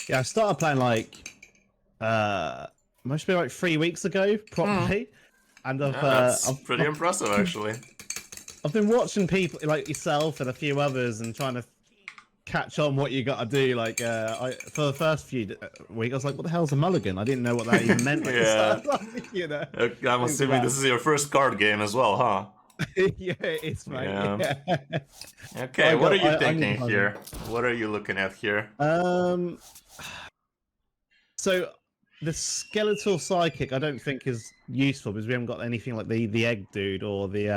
Yeah, I started playing like must be like 3 weeks ago, properly. And That's pretty impressive, actually. I've been watching people like yourself and a few others and trying to catch on what you got to do. Like, for the first few weeks, I was like, "What the hell's a mulligan?" I didn't know what that even meant. Yeah. You know. I'm assuming this is your first card game as well, huh? Yeah, it's mate. Yeah. Yeah. Okay, what are you thinking here? What are you looking at here? So the skeletal psychic, I don't think is useful because we haven't got anything like the egg dude or the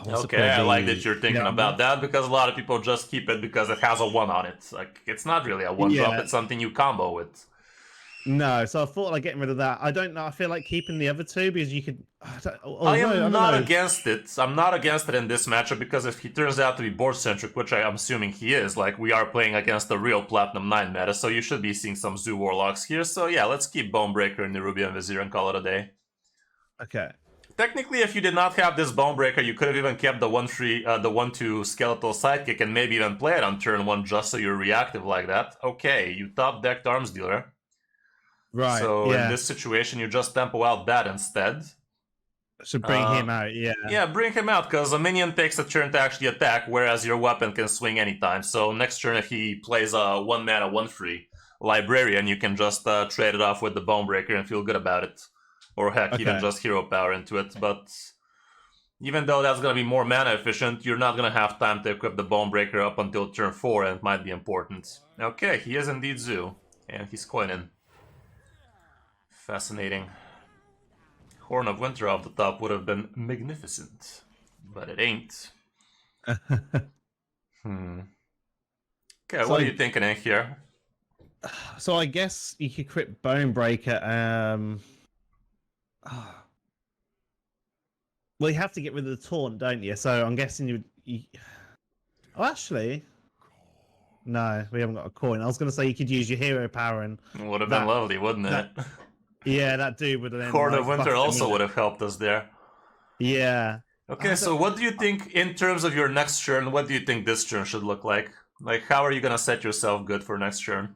Okay, I like that you're thinking about that because a lot of people just keep it because it has a 1 on it. Like, it's not really a 1-drop, it's something you combo with. No, so I thought like getting rid of that. I don't know. I feel like keeping the other two because you could. I am not against it. I'm not against it in this matchup because if he turns out to be board centric, which I'm assuming he is, like we are playing against the real Platinum 9 meta, so you should be seeing some Zoo Warlocks here. So yeah, let's keep Bonebreaker in the Nerubian Vizier and call it a day. Okay. Technically, if you did not have this Bonebreaker, you could have even kept the 1/2 Skeletal Sidekick and maybe even play it on turn 1 just so you're reactive like that. Okay, you top decked Arms Dealer. Right. So in this situation, you just tempo out that instead. So bring him out, yeah. Yeah, bring him out, because a minion takes a turn to actually attack, whereas your weapon can swing anytime. So next turn, if he plays a 1-mana 1/3 Librarian, you can just trade it off with the Bonebreaker and feel good about it. Or heck, even just Hero Power into it. But even though that's going to be more mana efficient, you're not going to have time to equip the Bonebreaker up until turn 4, and it might be important. Okay, he is indeed Zoo, and he's coining. Fascinating. Horn of Winter off the top would have been magnificent, but it ain't. Okay, so what are you thinking in here? So I guess you could quit Bonebreaker. Well, you have to get rid of the taunt, don't you? So I'm guessing you... Oh, actually... No, we haven't got a coin. I was going to say you could use your hero power and... It would have been lovely, wouldn't it? Yeah, that dude would have then... Horn of Winter also would have helped us there. Yeah. Okay, so what do you think, in terms of your next turn, what do you think this turn should look like? Like, how are you going to set yourself good for next turn?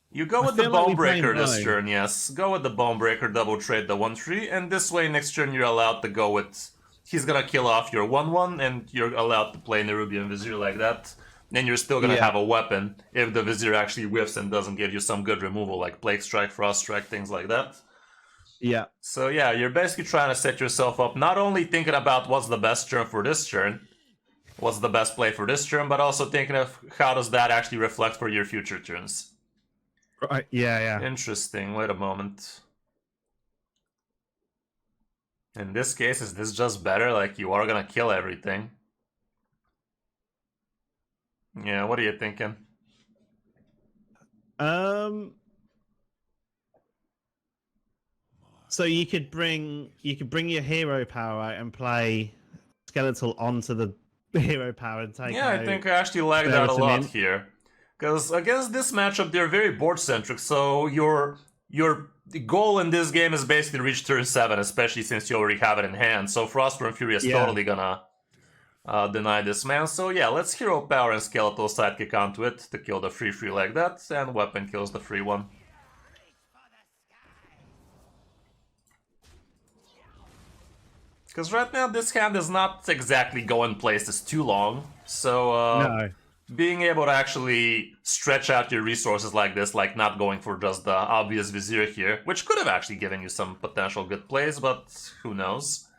You go with the Bonebreaker this turn, yes. Go with the Bonebreaker, double trade the 1/3, and this way next turn you're allowed to go with... He's gonna kill off your 1/1, and you're allowed to play Nerubian Vizier like that. Then you're still gonna have a weapon if the Vizier actually whiffs and doesn't give you some good removal, like Plague Strike, Frost Strike, things like that. Yeah. So yeah, you're basically trying to set yourself up, not only thinking about what's the best turn for this turn, what's the best play for this turn, but also thinking of how does that actually reflect for your future turns. Right, yeah. Interesting, wait a moment. In this case, is this just better? Like, you are gonna kill everything. Yeah, what are you thinking? So you could bring your hero power out and play Skeletal onto the hero power and take. Yeah, I think I actually like that a lot here. Because against this matchup, they're very board-centric, so your goal in this game is basically to reach turn 7, especially since you already have it in hand. So Frostborn Fury is totally gonna deny this man. So yeah, let's Hero Power and Skeletal Sidekick onto it to kill the 3/3 like that, and Weapon kills the free one. Because right now this hand is not exactly going places too long, so no. Being able to actually stretch out your resources like this, like not going for just the obvious Vizier here, which could have actually given you some potential good plays, but who knows?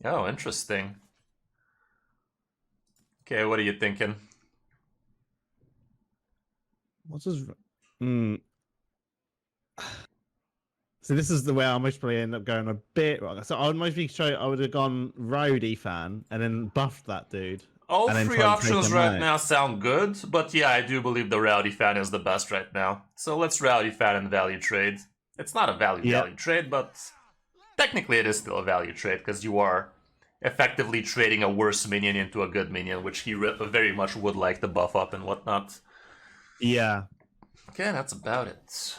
Oh, interesting. Okay, what are you thinking? What's his... So this is the way I most probably end up going a bit wrong. So I would mostly I would have gone Roadie fan and then buffed that dude. All three options right now sound good, but yeah, I do believe the Rowdy fan is the best right now. So let's Rowdy fan and value trade. It's not a value trade, but technically it is still a value trade, because you are effectively trading a worse minion into a good minion, which he very much would like to buff up and whatnot. Yeah. Okay, that's about it.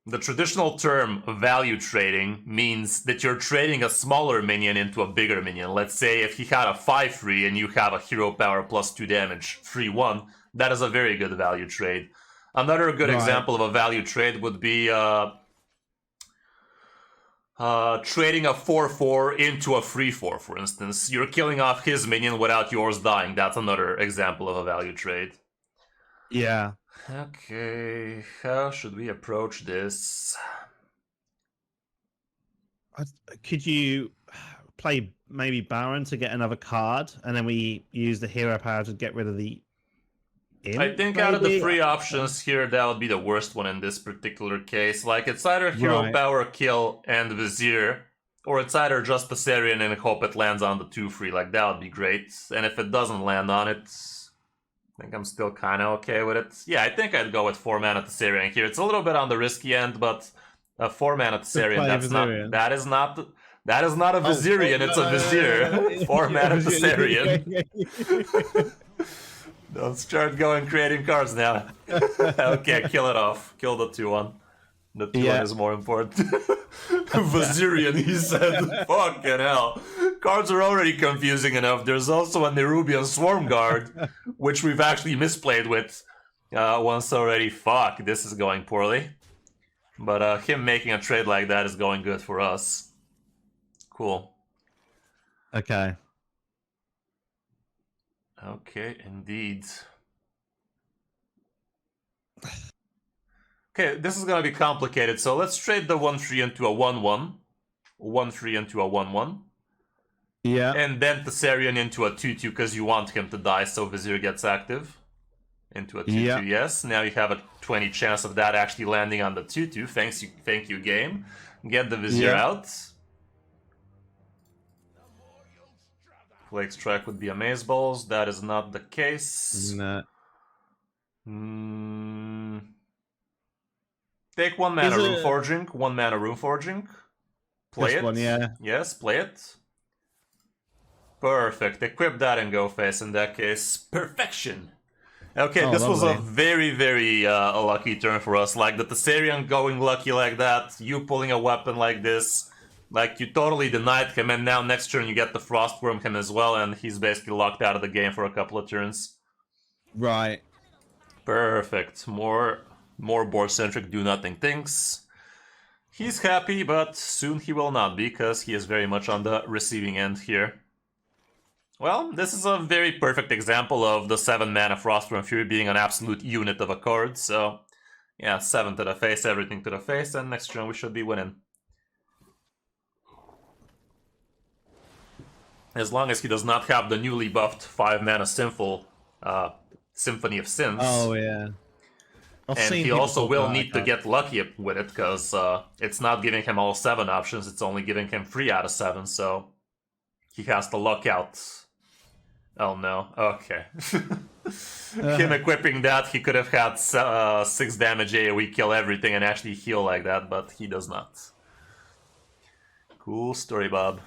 The traditional term value trading means that you're trading a smaller minion into a bigger minion. Let's say if he had a 5-3 and you have a hero power plus 2 damage, 3-1, that is a very good value trade. Another good example of a value trade would be trading a 4-4 into a 3-4, for instance. You're killing off his minion without yours dying. That's another example of a value trade. Yeah. Okay, how should we approach this? Could you play maybe Baron to get another card, and then we use the hero power to get rid of the imp, I think out of the three options here, that would be the worst one in this particular case. Like, it's either hero power kill and Vizier, or it's either just the Thessarian and hope it lands on the 2-3. Like, that would be great. And if it doesn't land on it, I think I'm still kind of okay with it. Yeah, I think I'd go with 4-mana Thessarian here. It's a little bit on the risky end, but a 4-mana Thessarian, that is not a Vizirian, it's a Vizier. 4-mana Thessarian. Don't start going creating cards now. Okay, kill it off. Kill the 2-1. The 2-1 is more important. Vizirian, he said. Fucking hell. Cards are already confusing enough. There's also a Nerubian Swarm Guard, which we've actually misplayed with once already. Fuck, this is going poorly. But him making a trade like that is going good for us. Cool. Okay. Okay, indeed. Okay, this is gonna be complicated, so let's trade the 1-3 into a 1-1. 1-3 into a 1-1. Yeah. And then Thessarian into a 2-2 because you want him to die, so Vizier gets active. Into a 2-2, yes. Now you have a 20 chance of that actually landing on the 2-2. Thank you, game. Get the Vizier out. Flake Strike would be Amazeballs. That is not the case. No. Take 1 mana Rune Forging. 1 mana Rune Forging. Play it. One, yeah. Yes, play it. Perfect. Equip that and go face in that case. Perfection. Okay, this was a very, very lucky turn for us. Like the Thessarian going lucky like that, you pulling a weapon like this. Like, you totally denied him, and now next turn you get the Frostworm him as well, and he's basically locked out of the game for a couple of turns. Right. Perfect. More board-centric do-nothing things. He's happy, but soon he will not be, because he is very much on the receiving end here. Well, this is a very perfect example of the 7-mana Frostworm Fury being an absolute unit of a card, so... yeah, 7 to the face, everything to the face, and next turn we should be winning. As long as he does not have the newly buffed 5-mana Symphony of Sins. Oh, yeah. And he also will need to get lucky with it, because it's not giving him all 7 options, it's only giving him 3 out of 7, so he has to luck out. Oh no, okay. Him equipping that, he could have had 6 damage AoE, kill everything, and actually heal like that, but he does not. Cool story, Bob.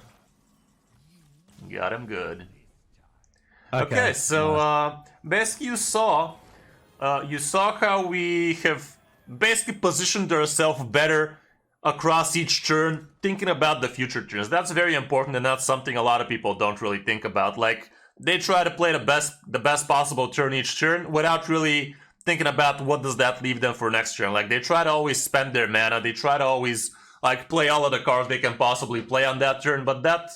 Got him good. Okay, so basically you saw how we have basically positioned ourselves better across each turn, thinking about the future turns. That's very important, and that's something a lot of people don't really think about. Like, they try to play the best possible turn each turn without really thinking about what does that leave them for next turn. Like, they try to always spend their mana, they try to always like play all of the cards they can possibly play on that turn, but that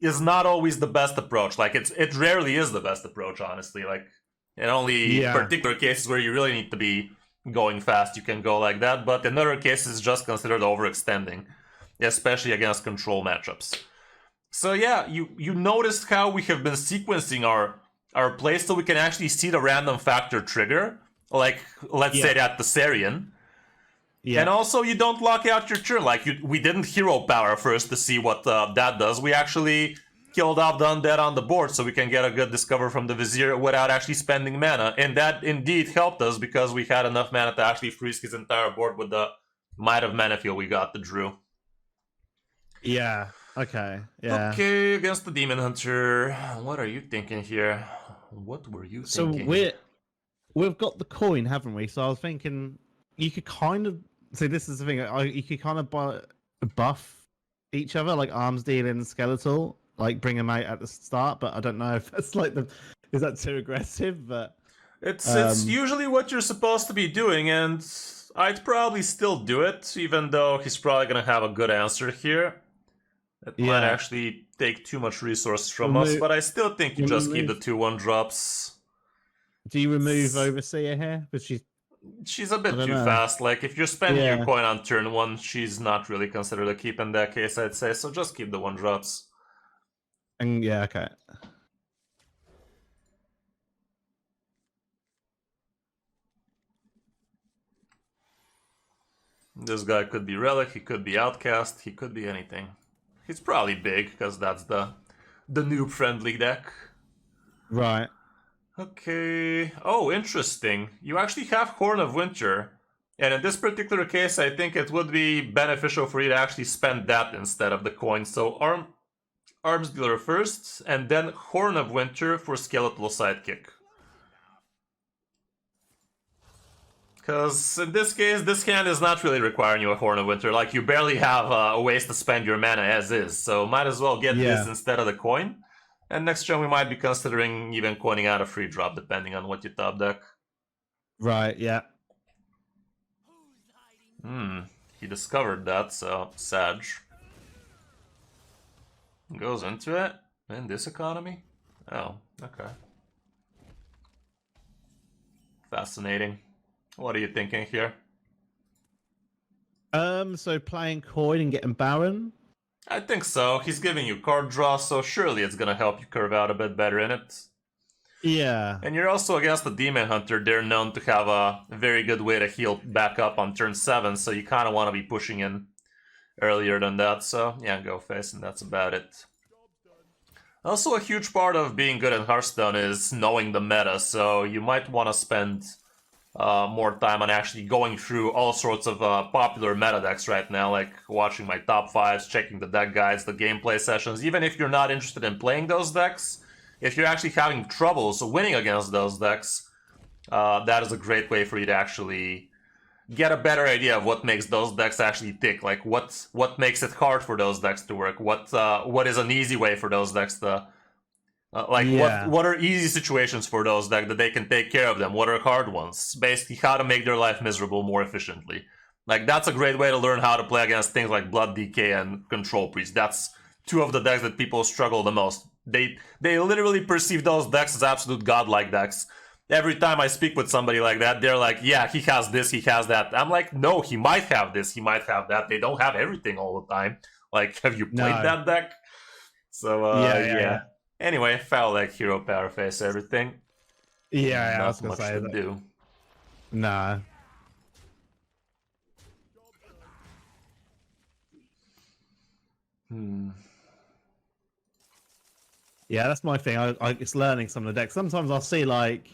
is not always the best approach. Like, it rarely is the best approach, honestly. Like, in only particular cases where you really need to be going fast, you can go like that, but in other cases, it's just considered overextending, especially against control matchups. So yeah, you noticed how we have been sequencing our plays so we can actually see the random factor trigger, like, let's say that Thessarian. Yeah. And also, you don't lock out your turn. Like, we didn't hero power first to see what that does. We actually killed off the undead on the board so we can get a good discover from the Vizier without actually spending mana. And that indeed helped us because we had enough mana to actually freeze his entire board with the Might of Manafield we got the Drew. Yeah, okay, yeah. Okay, against the Demon Hunter. What are you thinking here? What were you thinking? So we've got the coin, haven't we? So I was thinking you could kind of See, this is the thing. You could kind of buff each other, like arms dealing and skeletal, like bring them out at the start. But I don't know if that's like is that too aggressive? But it's usually what you're supposed to be doing, and I'd probably still do it, even though he's probably gonna have a good answer here. It might actually take too much resources from us, but I still think you just keep the 2/1 drops. Do you remove Overseer here? But she's a bit too fast. Like, if you're spending your coin on turn 1, she's not really considered a keep in that case, I'd say. So just keep the 1 drops. And yeah, okay. This guy could be Relic, he could be Outcast, he could be anything. He's probably big, because that's the noob-friendly deck. Right. Okay. Oh, interesting. You actually have Horn of Winter. And in this particular case, I think it would be beneficial for you to actually spend that instead of the coin. So Arms Dealer first, and then Horn of Winter for Skeletal Sidekick. Because in this case, this hand is not really requiring you a Horn of Winter. Like, you barely have ways to spend your mana as is. So might as well get this instead of the coin. And next turn we might be considering even coining out a free drop, depending on what you top deck. Right, yeah. He discovered that, so Sag. Goes into it in this economy? Oh, okay. Fascinating. What are you thinking here? So playing coin and getting Baron? I think so. He's giving you card draw, so surely it's gonna help you curve out a bit better in it. Yeah. And you're also against the Demon Hunter. They're known to have a very good way to heal back up on turn 7, so you kind of want to be pushing in earlier than that. So yeah, go face, and that's about it. Also, a huge part of being good in Hearthstone is knowing the meta, so you might want to spend more time on actually going through all sorts of popular meta decks right now, like watching my top 5s, checking the deck guides, the gameplay sessions. Even if you're not interested in playing those decks, if you're actually having troubles winning against those decks, that is a great way for you to actually get a better idea of what makes those decks actually tick. Like, what makes it hard for those decks to work? What is an easy way for those decks to... what are easy situations for those decks that they can take care of them? What are hard ones? Basically, how to make their life miserable more efficiently. Like, that's a great way to learn how to play against things like Blood DK and Control Priest. That's 2 of the decks that people struggle the most. They literally perceive those decks as absolute godlike decks. Every time I speak with somebody like that, they're like, yeah, he has this, he has that. I'm like, no, he might have this, he might have that. They don't have everything all the time. Like, have you played that deck? So, yeah. Anyway, foul like hero power face everything. Yeah, not I was gonna much say to that. do. Nah. Yeah, that's my thing. It's learning some of the decks. Sometimes I'll see like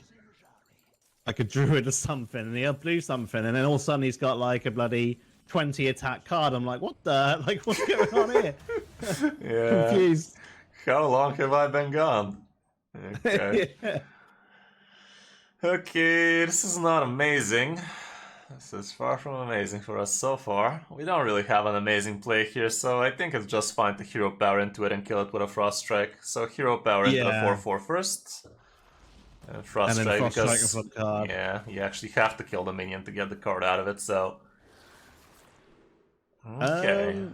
a druid or something, and he'll do something, and then all of a sudden he's got like a bloody 20 attack card. I'm like, what the? Like, what's going on here? Yeah. Confused. How long have I been gone? Okay. Yeah. Okay, this is not amazing. This is far from amazing for us so far. We don't really have an amazing play here, so I think it's just fine to hero power into it and kill it with a Frost Strike. So hero power into the 4/4 first. And Frost Strike because for the card. yeah, you actually have to kill the minion to get the card out of it, so... Okay.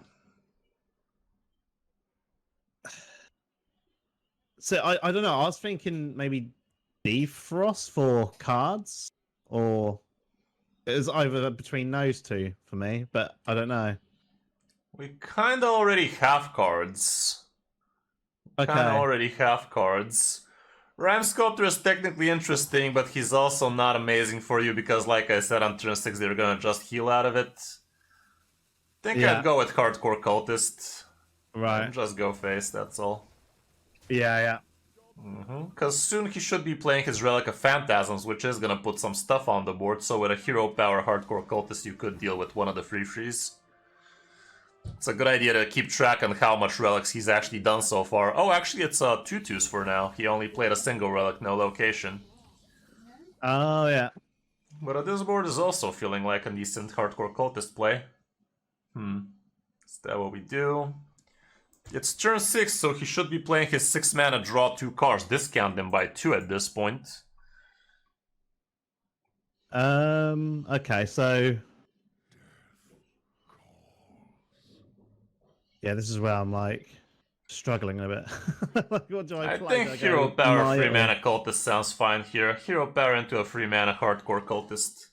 So I don't know. I was thinking maybe defrost for cards, or it was either between those 2 for me, but I don't know. We kind of already have cards. Rhyme Sculptor is technically interesting, but he's also not amazing for you because, like I said, on turn 6 they're gonna just heal out of it. Think I'd go with Hardcore Cultist. Right. And just go face, that's all. Yeah. Because soon he should be playing his Relic of Phantasms, which is gonna put some stuff on the board, so with a hero power Hardcore Cultist you could deal with one of the free frees. It's a good idea to keep track on how much relics he's actually done so far. Oh, actually it's 2/2s for now. He only played a single relic, no location. Oh, yeah. But this board is also feeling like a decent hardcore cultist play. Is that what we do? It's turn 6, so he should be playing his 6 mana, draw 2 cards, discount them by 2 at this point. Okay, so yeah, this is where I'm like struggling a bit. Like, what do I play? think Hero Power 3 mana cultist sounds fine here. Hero Power into a 3 mana hardcore cultist.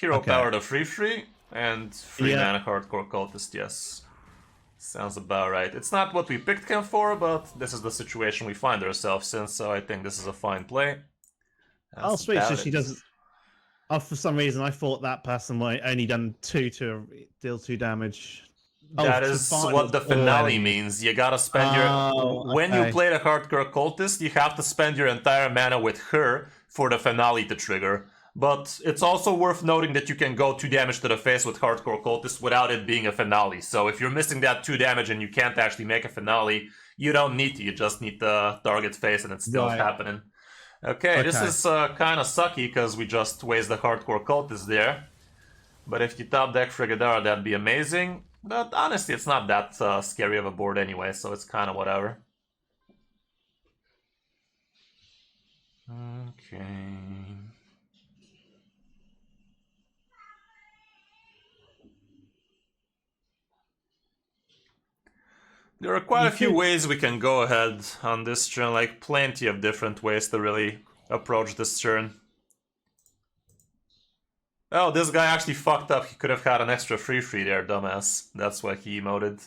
Hero Power to free and 3 mana hardcore cultist, yes. Sounds about right. It's not what we picked him for, but this is the situation we find ourselves in, so I think this is a fine play. I'll switch so she doesn't. Oh, for some reason, I thought that person might only done 2 to deal 2 damage. That is what the finale means. You gotta spend your... When you play the hardcore cultist, you have to spend your entire mana with her for the finale to trigger. But it's also worth noting that you can go 2 damage to the face with hardcore cultist without it being a finale. So if you're missing that 2 damage and you can't actually make a finale, you don't need to. You just need the target face and it's still happening. Okay, this is kind of sucky because we just waste the hardcore cultist there. But if you top deck Frigadara, that'd be amazing. But honestly, it's not that scary of a board anyway, so it's kind of whatever. Okay. There are quite a few ways we can go ahead on this turn, like plenty of different ways to really approach this turn. Oh, this guy actually fucked up. He could have had an extra free there, dumbass. That's why he emoted.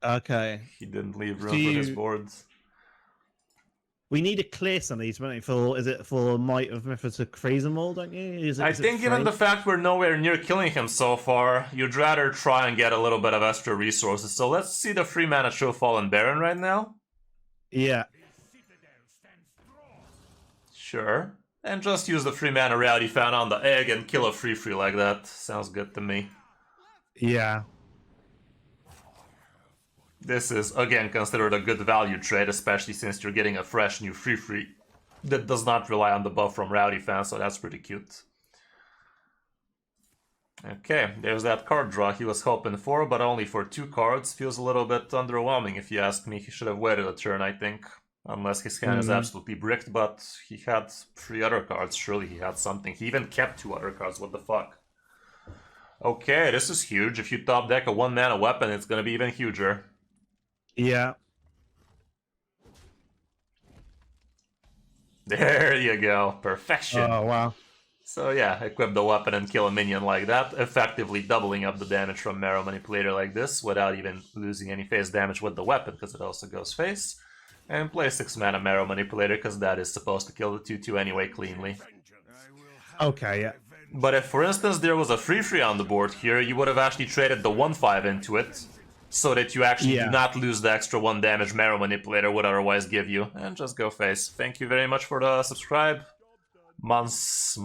Okay. He didn't leave room for his boards. We need to clear some of these, don't we? Is it for Might of Mythos to freeze them all, don't you? I think given the fact we're nowhere near killing him so far, you'd rather try and get a little bit of extra resources. So let's see the 3 mana Show Fallen Baron right now. Yeah. Sure. And just use the 3 mana Rowdy Fan on the egg and kill a free like that. Sounds good to me. Yeah. This is, again, considered a good value trade, especially since you're getting a fresh new free that does not rely on the buff from Rowdy Fan, so that's pretty cute. Okay, there's that card draw he was hoping for, but only for 2 cards. Feels a little bit underwhelming if you ask me. He should have waited a turn, I think. Unless his hand is absolutely bricked, but he had 3 other cards. Surely he had something. He even kept 2 other cards, what the fuck? Okay, this is huge. If you top deck a 1 mana weapon, it's gonna be even huger. Yeah. There you go. Perfection. Oh, wow. So yeah, equip the weapon and kill a minion like that, effectively doubling up the damage from Marrow Manipulator like this, without even losing any face damage with the weapon, because it also goes face. And play 6 mana Marrow Manipulator, because that is supposed to kill the 2/2 anyway cleanly. Okay, yeah. But if, for instance, there was a free on the board here, you would have actually traded the 1/5 into it, so that you actually do not lose the extra 1 damage Marrow Manipulator would otherwise give you. And just go face. Thank you very much for the subscribe. Monsieur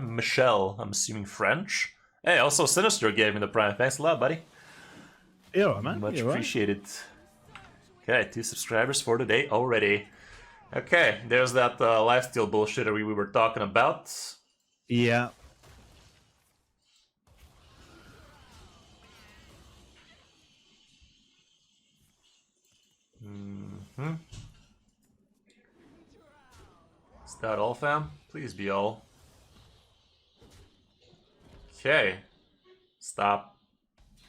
Michel, I'm assuming French. Hey, also Sinister gave me the Prime. Thanks a lot, buddy. Yeah, man. Much appreciated. Okay, 2 subscribers for the day already. Okay, there's that lifesteal bullshit we were talking about. Yeah. Is that all, fam? Please be all. Okay. Stop.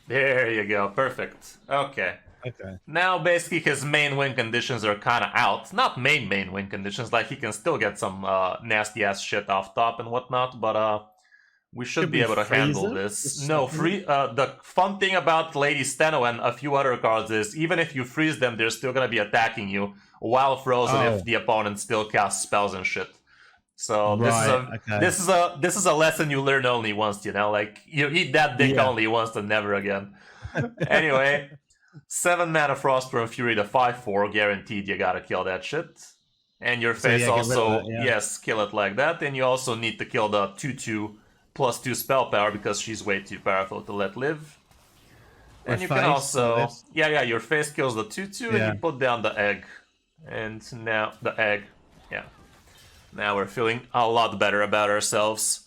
There you go. Perfect. Okay. Okay. Now, basically, his main win conditions are kind of out. Not main win conditions, like he can still get some nasty-ass shit off top and whatnot, but we should be able to handle this. No, the fun thing about Lady Steno and a few other cards is, even if you freeze them, they're still going to be attacking you while frozen if the opponent still casts spells and shit. So this is a lesson you learn only once, you know? Like, you eat that dick only once and never again. Anyway... 7 mana Frostburn Fury to 5/4, guaranteed you gotta kill that shit. And your face also, yes, kill it like that. And you also need to kill the 2/2 +2 spell power because she's way too powerful to let live. And you can also, your face kills the 2/2 and you put down the egg. And now the egg, Now we're feeling a lot better about ourselves.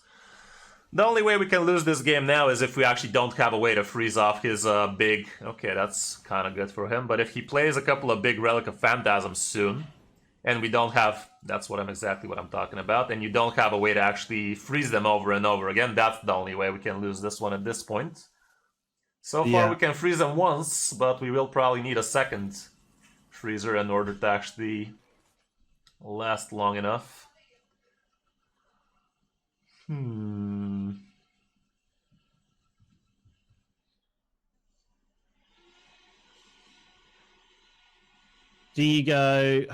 The only way we can lose this game now is if we actually don't have a way to freeze off his big... Okay, that's kind of good for him. But if he plays a couple of big Relic of Phantasm soon, and we don't have... That's exactly what I'm talking about. And you don't have a way to actually freeze them over and over again, that's the only way we can lose this one at this point. So far we can freeze them once, but we will probably need a second freezer in order to actually last long enough. Do you go...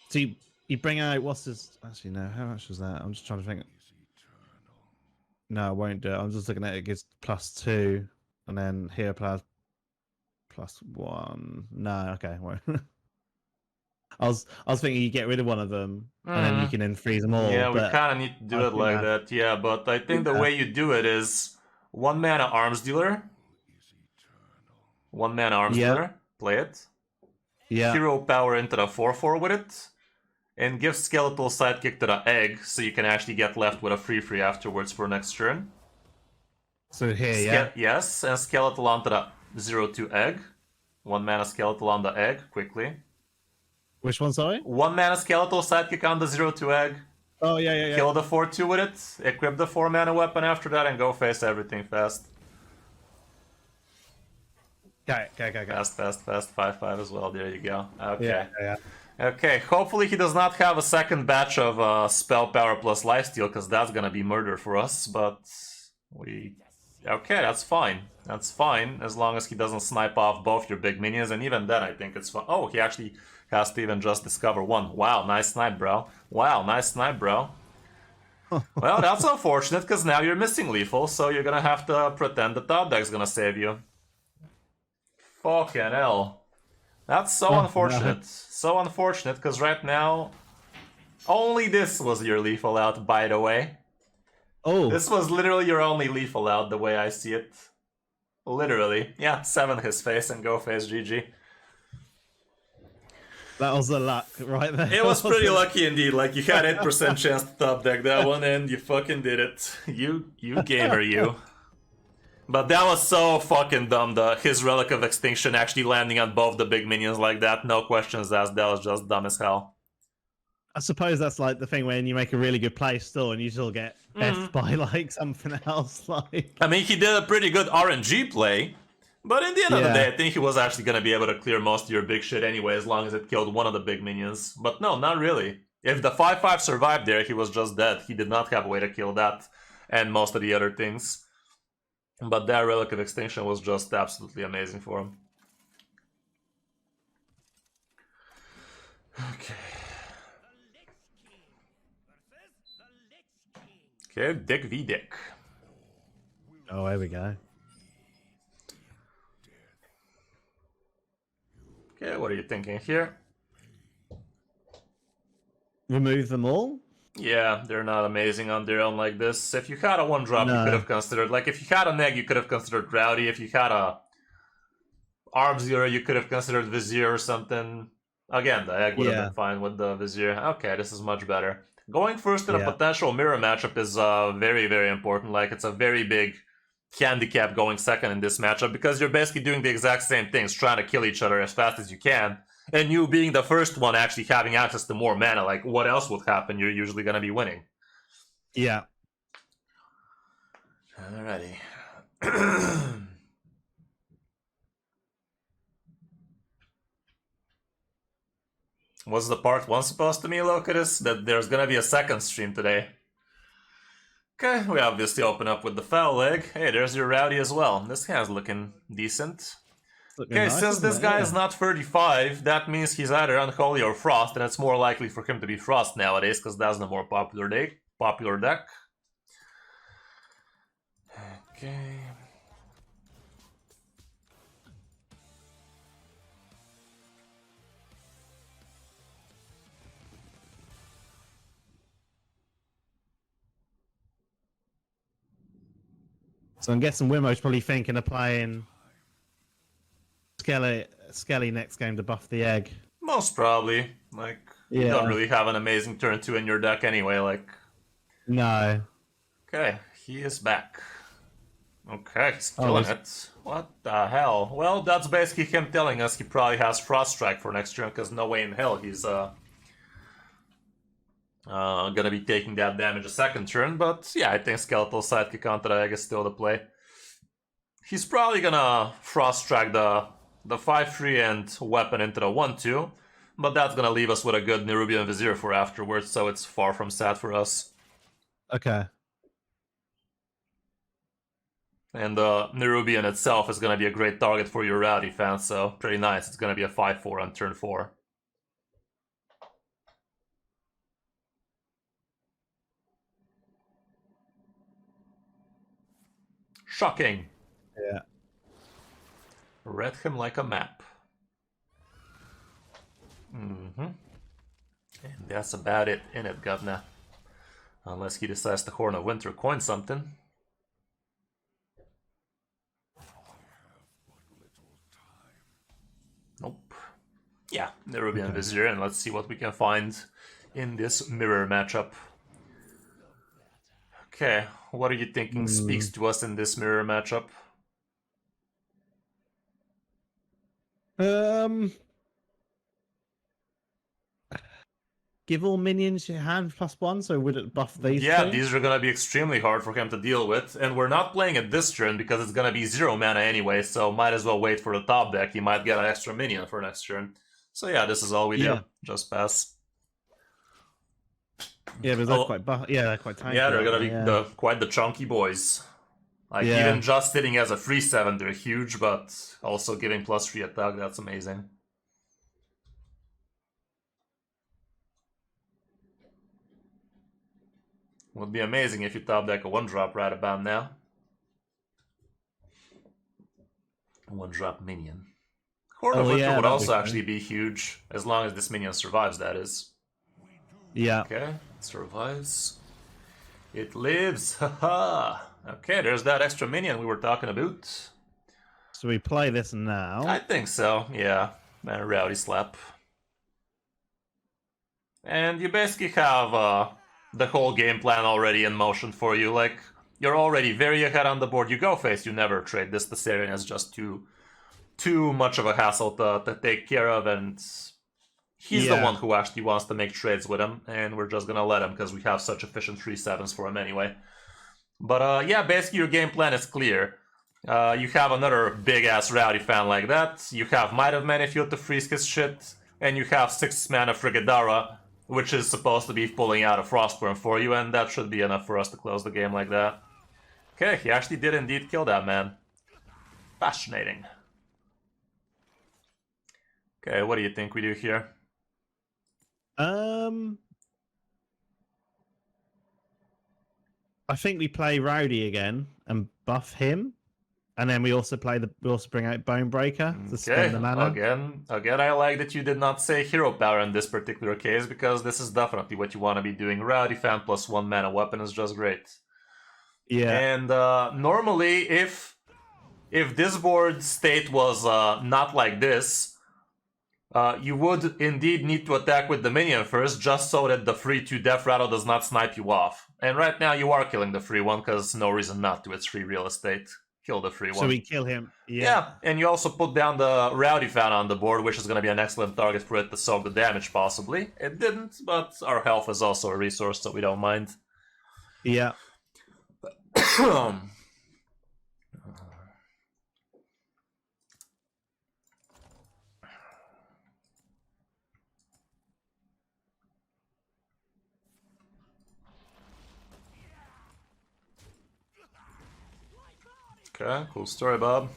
Do you bring out... What's this... Actually, no. How much was that? I'm just trying to think. No, I won't do it. I'm just looking at it. It gives +2. And then here +1. No, okay. Won't. I was thinking you get rid of one of them, and then you can then freeze them all. Yeah, we kind of need to do it like that. Yeah, but I think the way you do it is 1 mana Arms Dealer. 1 mana Arms Dealer. Play it. Yeah. Hero power into the 4/4 with it. And give Skeletal Sidekick to the Egg, so you can actually get left with a free afterwards for next turn. So here, Yes, and Skeletal onto the 0/2 Egg. 1 mana Skeletal on the Egg, quickly. Which one, sorry? 1 mana Skeletal Sidekick on the 0/2 Egg. Oh, yeah. Kill the 4/2 with it, equip the 4 mana weapon after that, and go face everything fast. Okay. Fast, 5/5 as well, there you go. Okay. Yeah. Okay, hopefully he does not have a second batch of spell power plus lifesteal, because that's gonna be murder for us, but we... Okay, that's fine. That's fine, as long as he doesn't snipe off both your big minions, and even then I think it's fine. Oh, he actually has to even just discover one. Wow, nice snipe, bro. Well, that's unfortunate, because now you're missing lethal, so you're gonna have to pretend the top deck's gonna save you. Fucking hell. That's so unfortunate. So unfortunate, because right now... Only this was your lethal out, by the way. Oh. This was literally your only lethal out, the way I see it. Literally. Yeah, 7 his face and go face GG. That was the luck right there. It was pretty lucky indeed. Like, you had 8% chance to top deck that one, and you fucking did it. You gamer, you. But that was so fucking dumb, his Relic of Extinction actually landing on both the big minions like that. No questions asked, that was just dumb as hell. I suppose that's like the thing when you make a really good play still and you still get effed by like something else. Like, I mean, he did a pretty good RNG play, but in the end of the day, I think he was actually going to be able to clear most of your big shit anyway, as long as it killed one of the big minions. But no, not really. If the 5/5 survived there, he was just dead. He did not have a way to kill that and most of the other things. But that Relic of Extinction was just absolutely amazing for him. Okay, Dick v Dick. oh, here we go. Okay, what are you thinking here? Remove them all? Yeah, they're not amazing on their own like this. If you had a 1-drop, you could have considered... Like, if you had an egg, you could have considered Rowdy. If you had a Arms Dealer, you could have considered Vizier or something. Again, the egg would have been fine with the Vizier. Okay, this is much better. Going first in a potential mirror matchup is very, very important. Like, it's a very big handicap going second in this matchup, because you're basically doing the exact same things, trying to kill each other as fast as you can. And you being the first one actually having access to more mana, like, what else would happen? You're usually going to be winning. Yeah. Alrighty. Was the part 1 supposed to mean, Locatus? That there's going to be a second stream today. Okay, we obviously open up with the foul leg. Hey, there's your Rowdy as well. This hand's looking decent. Okay, since this guy is not 35, that means he's either Unholy or Frost, and it's more likely for him to be Frost nowadays, because that's the more popular deck. Okay. So I'm guessing Wimo's probably thinking of playing Skelly next game to buff the egg. Most probably. Like, you Yeah. don't really have an amazing turn 2 in your deck anyway, like... No. Okay, he is back. Okay, he's Oh, killing it. What the hell? Well, that's basically him telling us he probably has Frost Strike for next turn, because no way in hell he's gonna be taking that damage a second turn. But yeah, I think Skeletal Sidekick onto the egg is still the play. He's probably gonna Frost Strike the 5-3 and weapon into the 1-2, but that's gonna leave us with a good Nerubian Vizier for afterwards, so it's far from sad for us. Okay. And the Nerubian itself is going to be a great target for your Rowdy fans, so pretty nice. It's going to be a 5-4 on turn 4. Shocking. Yeah. Read him like a map. And that's about it in it, governor. Unless he decides to Horn of Winter coin something. Nope. Yeah, Nerubian Vizier, and let's see what we can find in this mirror matchup. Okay, what are you thinking speaks to us in this mirror matchup? Give all minions your hand +1, so would it buff these Yeah, two? these are gonna be extremely hard for him to deal with, and we're not playing it this turn because it's gonna be 0 mana anyway, so might as well wait for the top deck. He might get an extra minion for next turn. So yeah, this is all we do. Just pass. Yeah, but they're quite they're quite tanky. Yeah, they're gonna be quite the chunky boys. Like, even just sitting as a 3/7, they're huge, but also giving +3 attack, that's amazing. Would be amazing if you top deck a 1-drop right about now. 1-drop minion. Horn of Winter would also actually be huge, as long as this minion survives, that is. Yeah. Okay, it survives. It lives, haha! Okay, there's that extra minion we were talking about. So we play this now. I think so, yeah. And Rowdy Slap. And you basically have the whole game plan already in motion for you. Like, you're already very ahead on the board. You go face, you never trade. This Thessarian is just too much of a hassle to take care of, and he's the one who actually wants to make trades with him, and we're just gonna let him because we have such efficient 3/7s for him anyway. But yeah, basically your game plan is clear. You have another big-ass Rowdy fan like that, you have Might of Manifield to freeze his shit, and you have 6 mana Frigadara, which is supposed to be pulling out a Frostburn for you, and that should be enough for us to close the game like that. Okay, he actually did indeed kill that man. Fascinating. Okay, what do you think we do here? I think we play Rowdy again and buff him, and then we also bring out Bonebreaker to spend the mana. Again, I like that you did not say Hero Power in this particular case, because this is definitely what you want to be doing. Rowdy fan +1 mana weapon is just great. Yeah. And normally, if this board state was not like this, you would indeed need to attack with the minion first, just so that the 3/2 Death Rattle does not snipe you off. And right now you are killing the free one, because no reason not to. It's free real estate. Kill the free one. So we kill him. Yeah, and you also put down the Rowdy fan on the board, which is going to be an excellent target for it to soak the damage, possibly. It didn't, but our health is also a resource, so we don't mind. Yeah. Okay, cool story, Bob.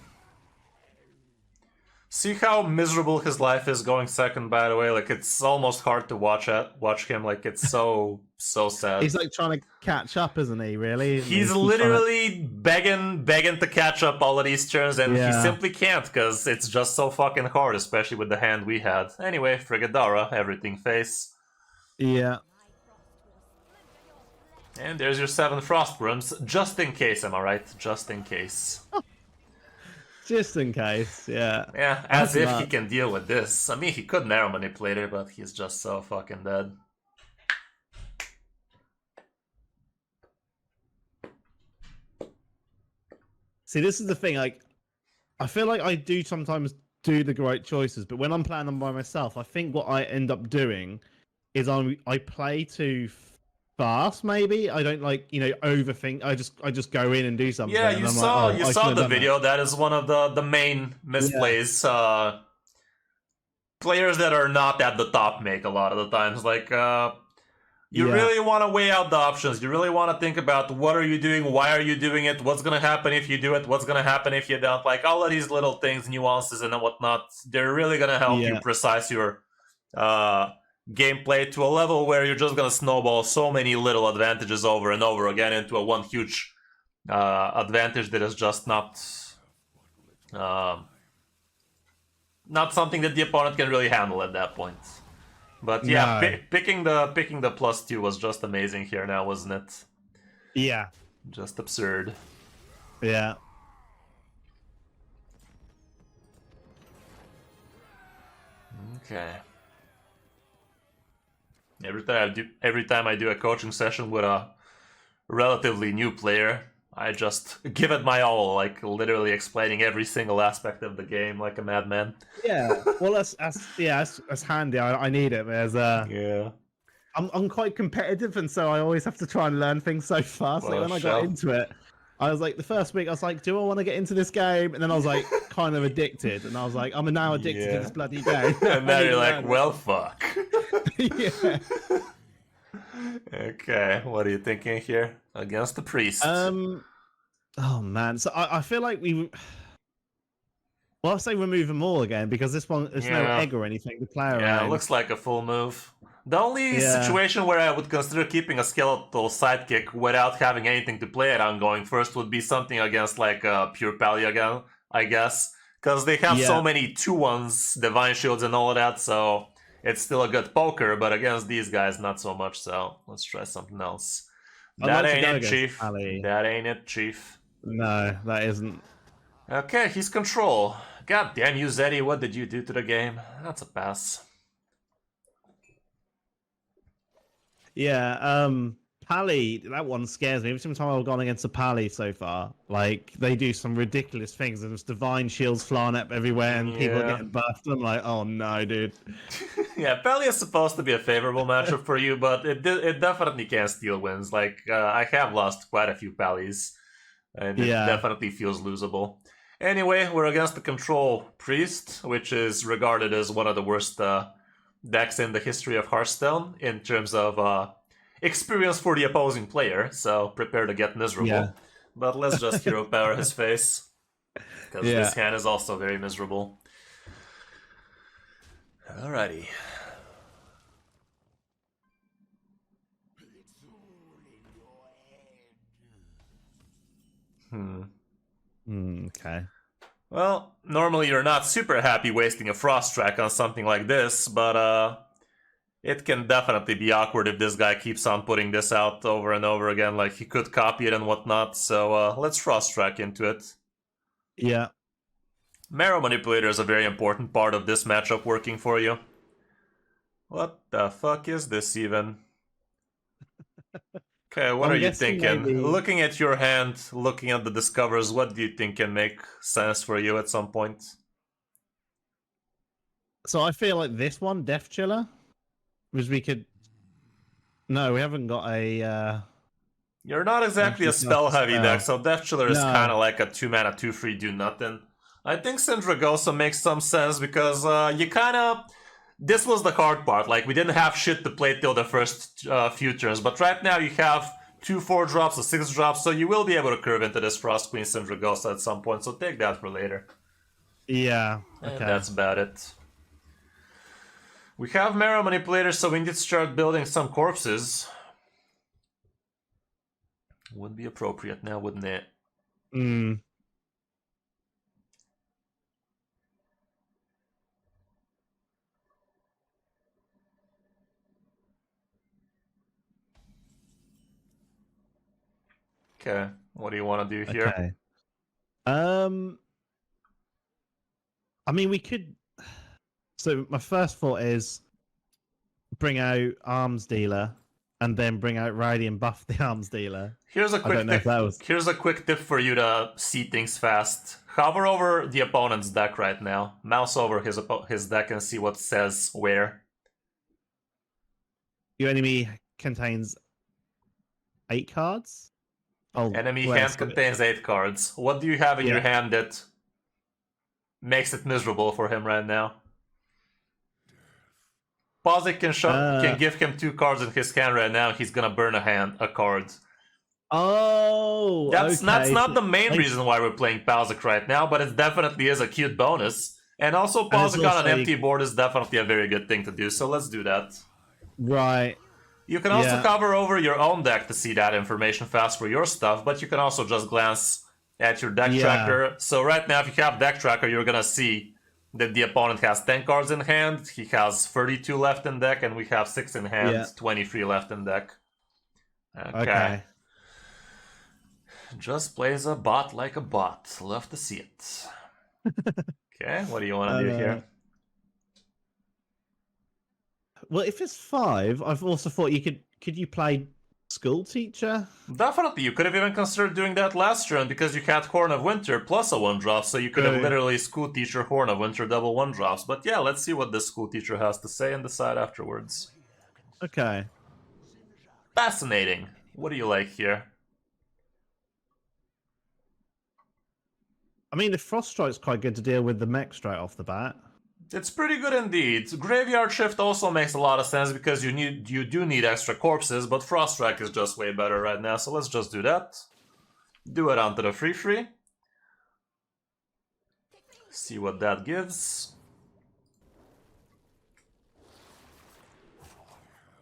See how miserable his life is going second, by the way? Like, it's almost hard to watch him. Like, it's so sad. He's like trying to catch up, isn't he, really? He's literally begging to catch up all of these turns, and he simply can't, because it's just so fucking hard, especially with the hand we had. Anyway, Frigadara, everything face. Yeah. And there's your 7 Frostworms, just in case, am I right? Just in case. Just in case, yeah. Yeah, That's as if he nuts. can deal with this. I mean, he could narrow manipulator, but he's just so fucking dead. See, this is the thing. Like, I feel like I do sometimes do the right choices, but when I'm playing them by myself, I think what I end up doing is I play too fast. Maybe I don't overthink. I just go in and do something, Yeah, and I'm like, oh, you I saw should have the done that. video. That is one of the main Yeah, misplays. Players that are not at the top make a lot of the times. Like, you yeah, really want to weigh out the options. You really want to think about what are you doing, why are you doing it, what's gonna happen if you do it, what's gonna happen if you don't. Like all of these little things, nuances, and whatnot. They're really gonna help you yeah. precise your gameplay to a level where you're just gonna snowball so many little advantages over and over again into a one huge advantage that is just um, not something that the opponent can really handle at that point. But yeah, No, picking the +2 was just amazing here now, wasn't it? yeah, Just absurd. yeah. Okay. Every time I do a coaching session with a relatively new player, I just give it my all, like literally explaining every single aspect of the game like a madman. Yeah, well, that's handy. I need it. Yeah. I'm quite competitive, and so I always have to try and learn things so fast. Like Well, when I got shall. into it, I was like, the first week I was like, do I want to get into this game? And then I was like, kind of addicted, and I was like, I'm now addicted to Yeah. this bloody game. And I now need you're to like, learn well, fuck. it. Yeah. Okay, what are you thinking here? Against the priest. Oh man. So I feel like Well, I'll say remove them all again because this one there's no Yeah. egg or anything to play Yeah, it around. looks like a full move. The only Yeah. situation where I would consider keeping a skeletal sidekick without having anything to play it on going first would be something against like Pure Pally again, I guess. Because they have so Yeah. many 2-1s, Divine Shields and all of that, so it's still a good poker, but against these guys, not so much, so let's try something else. I'd That like to ain't go it, against Chief. Ali. That ain't it, Chief. No, that isn't. Okay, he's control. God damn you, Zeddy, what did you do to the game? That's a pass. Yeah, Pally, that one scares me. Every single time I've gone against a Pally so far, like they do some ridiculous things. There's divine shields flying up everywhere, and people are Yeah. getting buffed. I'm like, oh no, dude. Yeah, Pally is supposed to be a favorable matchup for you, but it definitely can steal wins. Like, I have lost quite a few Pallies, and it Yeah, definitely feels losable. Anyway, we're against the Control Priest, which is regarded as one of the worst decks in the history of Hearthstone in terms of experience for the opposing player, so prepare to get miserable. yeah, But let's just hero power his face, because yeah. this hand is also very miserable. Alrighty. Okay. Well, normally you're not super happy wasting a frost track on something like this, but it can definitely be awkward if this guy keeps on putting this out over and over again, like he could copy it and whatnot, so let's frost track into it. Yeah. Marrow Manipulator is a very important part of this matchup working for you. What the fuck is this even? Okay, what I'm are you guessing thinking? maybe. Looking at your hand, looking at the discovers, what do you think can make sense for you at some point? So I feel like this one, Death Chiller, because we could. No, we haven't got a. You're not exactly a Actually cast a spell-heavy deck, spell. so Death Chiller is No. kind of like a 2-mana 2/3 do-nothing. I think Syndragosa makes some sense because you kind of... This was the hard part, like we didn't have shit to play till the first few turns, but right now you have 2 4-drops, a 6-drop, so you will be able to curve into this Frost Queen Syndragosa at some point, so take that for later. Yeah. And Okay. that's about it. We have Marrow Manipulator, so we need to start building some corpses. Would be appropriate now, wouldn't it? Hmm. Okay, what do you want to do here? Okay. Um. I mean, we could. So my first thought is bring out Arms Dealer, and then bring out Riley and buff the Arms Dealer. Here's a I quick don't know if tip. that was. Here's a quick tip for you to see things fast. Hover over the opponent's deck right now. Mouse over his deck and see what says where. Your enemy contains 8 cards. Oh, Enemy well, hand contains 8 cards. What do you have in your hand that makes it miserable for him right now? Pazik can give him 2 cards in his hand right now. He's gonna burn a card. Oh, that's okay. not the main reason why we're playing Pazik right now, but it definitely is a cute bonus. And also Pazik on an empty board is definitely a very good thing to do, so let's do that. Right. You can also cover over your own deck to see that information fast for your stuff, but you can also just glance at your deck tracker. So right now, if you have deck tracker, you're gonna see that the opponent has 10 cards in hand, he has 32 left in deck, and we have 6 in hand, 23 left in deck. Okay. Just plays a bot like a bot. Love to see it. Okay, what do you want to do here? Well, if it's 5, I've also thought you could you play School Teacher? Definitely, you could have even considered doing that last turn because you had Horn of Winter plus a 1-drop, so you could have literally School Teacher, Horn of Winter, double 1-drops. But yeah, let's see what this School Teacher has to say and decide afterwards. Okay. Fascinating. What do you like here? I mean, the Frost Strike's quite good to deal with the mech straight off the bat. It's pretty good indeed. Graveyard Shift also makes a lot of sense because you do need extra corpses, but Frost Strike is just way better right now, so let's just do that. Do it onto the free. See what that gives.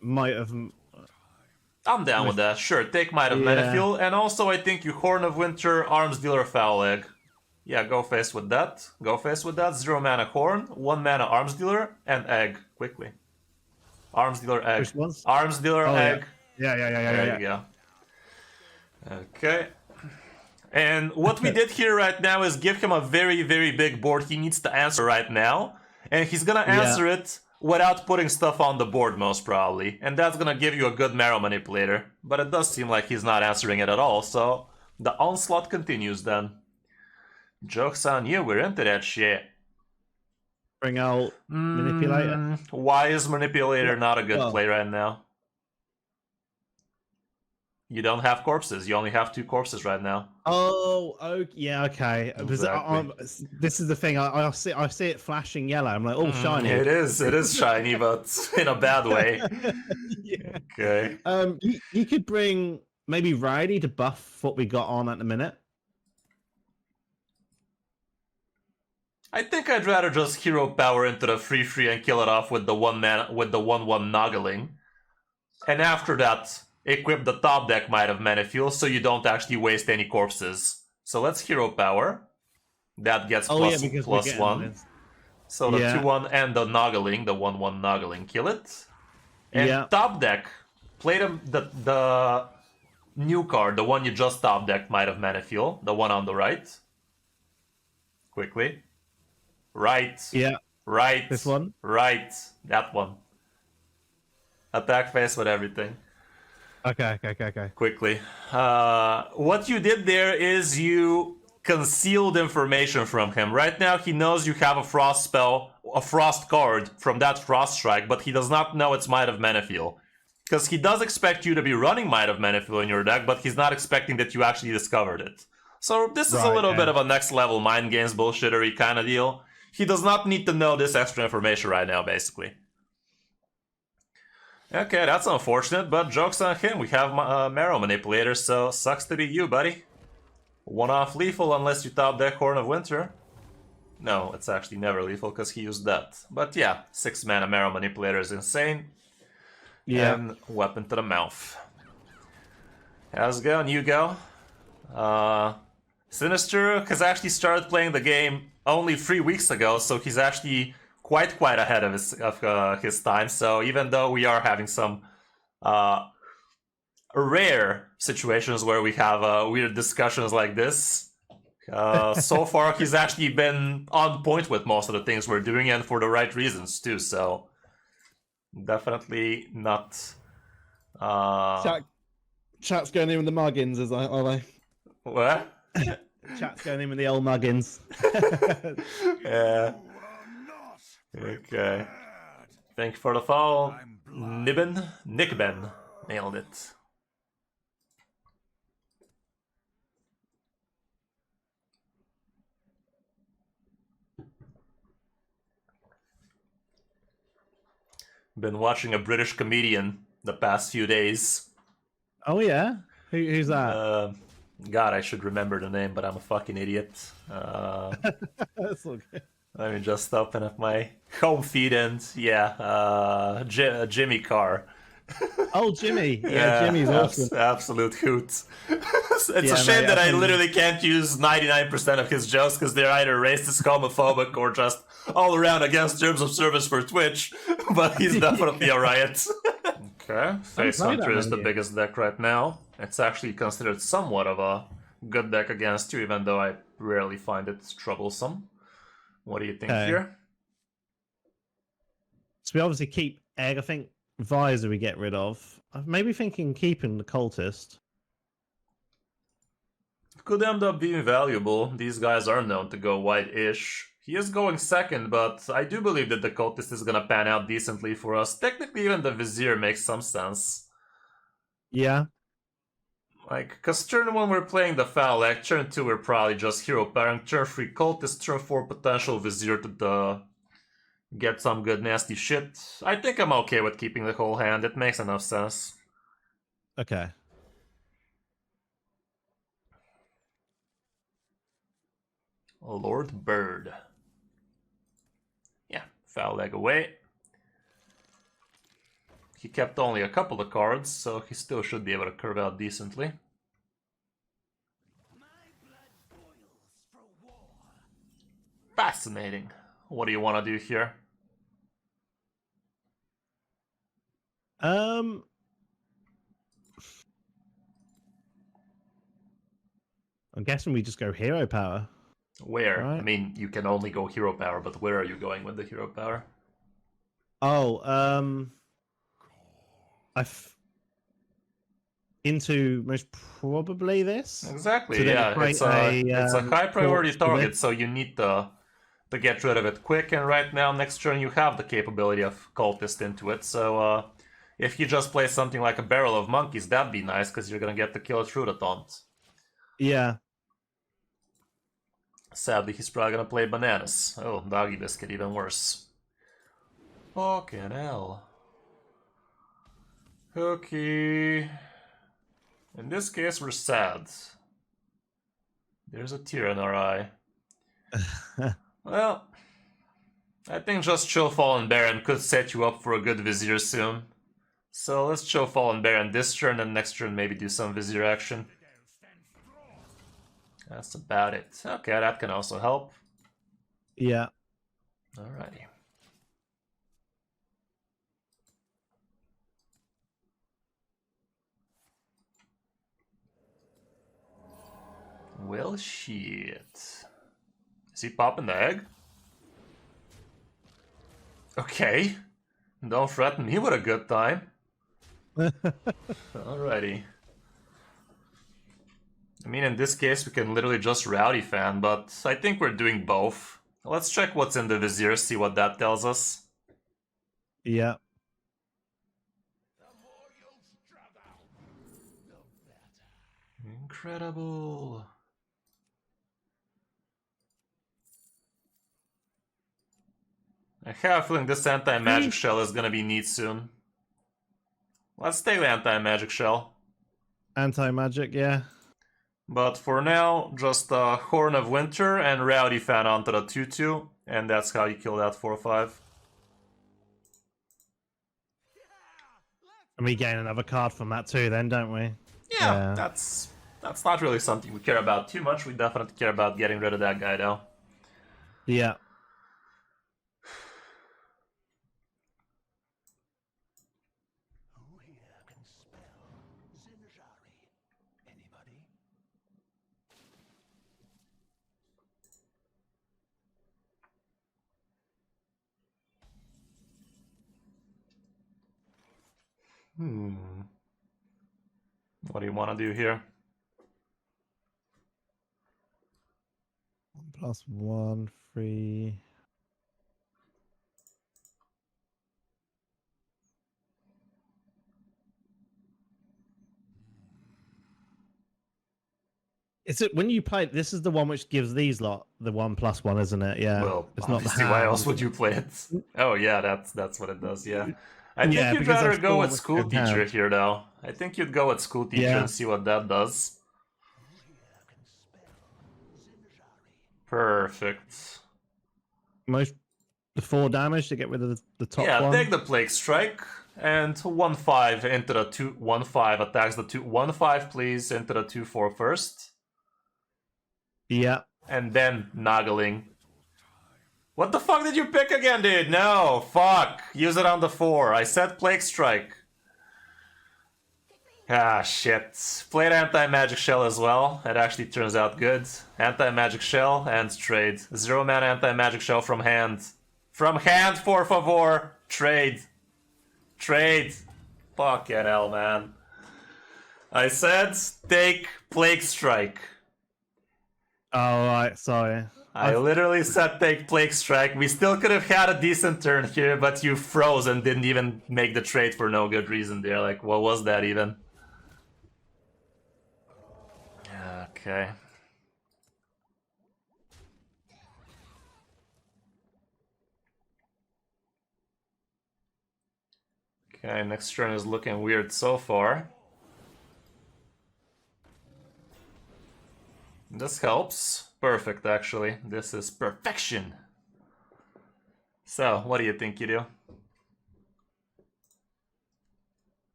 Might have... I'm down with that. Sure, take Might of Manifuel, and also I think you Horn of Winter, Arms Dealer, Foul Egg. Yeah, go face with that. 0 mana Horn, 1 mana Arms Dealer, and Egg, quickly. Arms Dealer, Egg. Which ones? Arms Dealer, Egg. Yeah. There you go. Okay. And what we did here right now is give him a very, very big board he needs to answer right now. And he's gonna answer it without putting stuff on the board, most probably. And that's gonna give you a good Marrow Manipulator. But it does seem like he's not answering it at all, so the onslaught continues then. Joke's on you, we're into that shit. Bring out Manipulator. Why is Manipulator not a good play right now? You don't have corpses, you only have 2 corpses right now. Oh, yeah, okay. Exactly. This is the thing, I see it flashing yellow, I'm like, oh, shiny. It is shiny, but in a bad way. Yeah. Okay. You could bring maybe Riley to buff what we got on at the minute. I think I'd rather just hero power into the free and kill it off with the 1/1 Noggling. And after that, equip the top deck Might of Manifuel so you don't actually waste any corpses. So let's hero power. That gets plus 1. So the 2/1 and the Noggling, the 1/1 Noggling, kill it. And top deck, play the new card, the one you just top decked Might of Manifuel, the one on the right. Quickly. Right. Yeah. Right. This one? Right. That one. Attack face with everything. Okay. Quickly. What you did there is you concealed information from him. Right now he knows you have a Frost spell, a Frost card from that Frost Strike, but he does not know it's Might of Manifuel. Because he does expect you to be running Might of Manifuel in your deck, but he's not expecting that you actually discovered it. So this is a little bit of a next level mind games bullshittery kind of deal. He does not need to know this extra information right now, basically. Okay, that's unfortunate, but joke's on him. We have Marrow Manipulator, so sucks to be you, buddy. 1-off lethal unless you top deck Horn of Winter. No, it's actually never lethal because he used that. But yeah, 6 mana Marrow Manipulator is insane. Yeah. And weapon to the mouth. How's it going? You go. Sinister has actually started playing the game only 3 weeks ago, so he's actually quite ahead of his time. So even though we are having some rare situations where we have weird discussions like this, So far, he's actually been on point with most of the things we're doing, and for the right reasons too. So definitely not. Chat's going in with the muggins, are they? What? Chat's going in with the old muggins. Yeah. Okay. Thank you for the follow. Nickben. Nailed it. Been watching a British comedian the past few days. Oh yeah? Who's that? God, I should remember the name, but I'm a fucking idiot. That's all good. Let me just open up my home feed and yeah, Jimmy Carr. Oh, Jimmy. Yeah, Jimmy's awesome. Absolute hoot. It's a Yeah, shame mate, that I I think- literally can't use 99% of his jokes because they're either racist, homophobic, or just all around against terms of service for Twitch. But he's definitely a riot. Okay, Face played that Hunter is the many. biggest deck right now. It's actually considered somewhat of a good deck against you, even though I rarely find it troublesome. What do you think Okay. here? So we obviously keep Egg. I think Visor we get rid of. I'm maybe thinking keeping the Cultist. Could end up being valuable. These guys are known to go white-ish. He is going second, but I do believe that the Cultist is gonna pan out decently for us. Technically, even the Vizier makes some sense. Yeah. Like, cause turn 1 we're playing the Foul Egg, turn 2 we're probably just hero pairing, turn 3 Cultist, turn 4 potential Vizier to get some good nasty shit. I think I'm okay with keeping the whole hand, it makes enough sense. Okay. Lord Bird. Yeah, Foul Egg away. He kept only a couple of cards, so he still should be able to curve out decently. Fascinating. What do you want to do here? I'm guessing we just go hero power. Where? Right. I mean, you can only go hero power, but where are you going with the hero power? Oh, into most probably this. Exactly, So then yeah. create It's a high priority corpse for target, this. so you need to get rid of it quick, and right now, next turn, you have the capability of Cultist into it, so if you just play something like a Barrel of Monkeys, that'd be nice, because you're gonna get to kill it through the taunt. Yeah. Sadly, he's probably gonna play Bananas. Oh, Doggy Biscuit, even worse. Fucking hell. Okay. In this case, we're sad. There's a tear in our eye. Well, I think just Chill Fallen Baron could set you up for a good Vizier soon. So let's Chill Fallen Baron this turn, and next turn maybe do some Vizier action. That's about it. Okay, that can also help. Yeah. Alrighty. Well, shit. Is he popping the egg? Okay. Don't threaten me with a good time. Alrighty. I mean, in this case, we can literally just Rowdy Fan, but I think we're doing both. Let's check what's in the Vizier, see what that tells us. Yeah. Incredible. I have a feeling this anti-magic shell is gonna be neat soon. Let's take the anti-magic shell. Anti-magic, yeah. But for now, just Horn of Winter and Rowdy Fan onto the 2-2, and that's how you kill that 4-5. And we gain another card from that too then, don't we? Yeah, that's not really something we care about too much. We definitely care about getting rid of that guy though. Yeah. What do you want to do here? 1+1, 3. Is it when you play? This is the one which gives these lot the 1+1, isn't it? Yeah. Well, it's not the obviously, why else hand. would you play it? Oh yeah, that's what it does. Yeah, I think Yeah, you'd because rather that's the go one with which school can teacher have. here, though. I think you'd go with school teacher Yeah. and see what that does. Perfect. The 4 damage to get rid of the top Yeah, one. take the plague strike and 1/5 into the 2/1/5 attacks the 2/1/5, please, into the 2/4 first. Yeah. And then Noggling. What the fuck did you pick again, dude? No, fuck. Use it on the 4. I said Plague Strike. Ah, shit. Played Anti-Magic Shell as well. It actually turns out good. Anti-Magic Shell and trade. 0-mana Anti-Magic Shell from hand. From hand, por favor. Trade. Trade. Fucking hell, man. I said take Plague Strike. Oh, right. Sorry. I literally said take Plague Strike. We still could have had a decent turn here, but you froze and didn't even make the trade for no good reason there. Like, what was that even? Okay. Okay, next turn is looking weird so far. This helps. Perfect, actually. This is perfection. So, what do you think you do?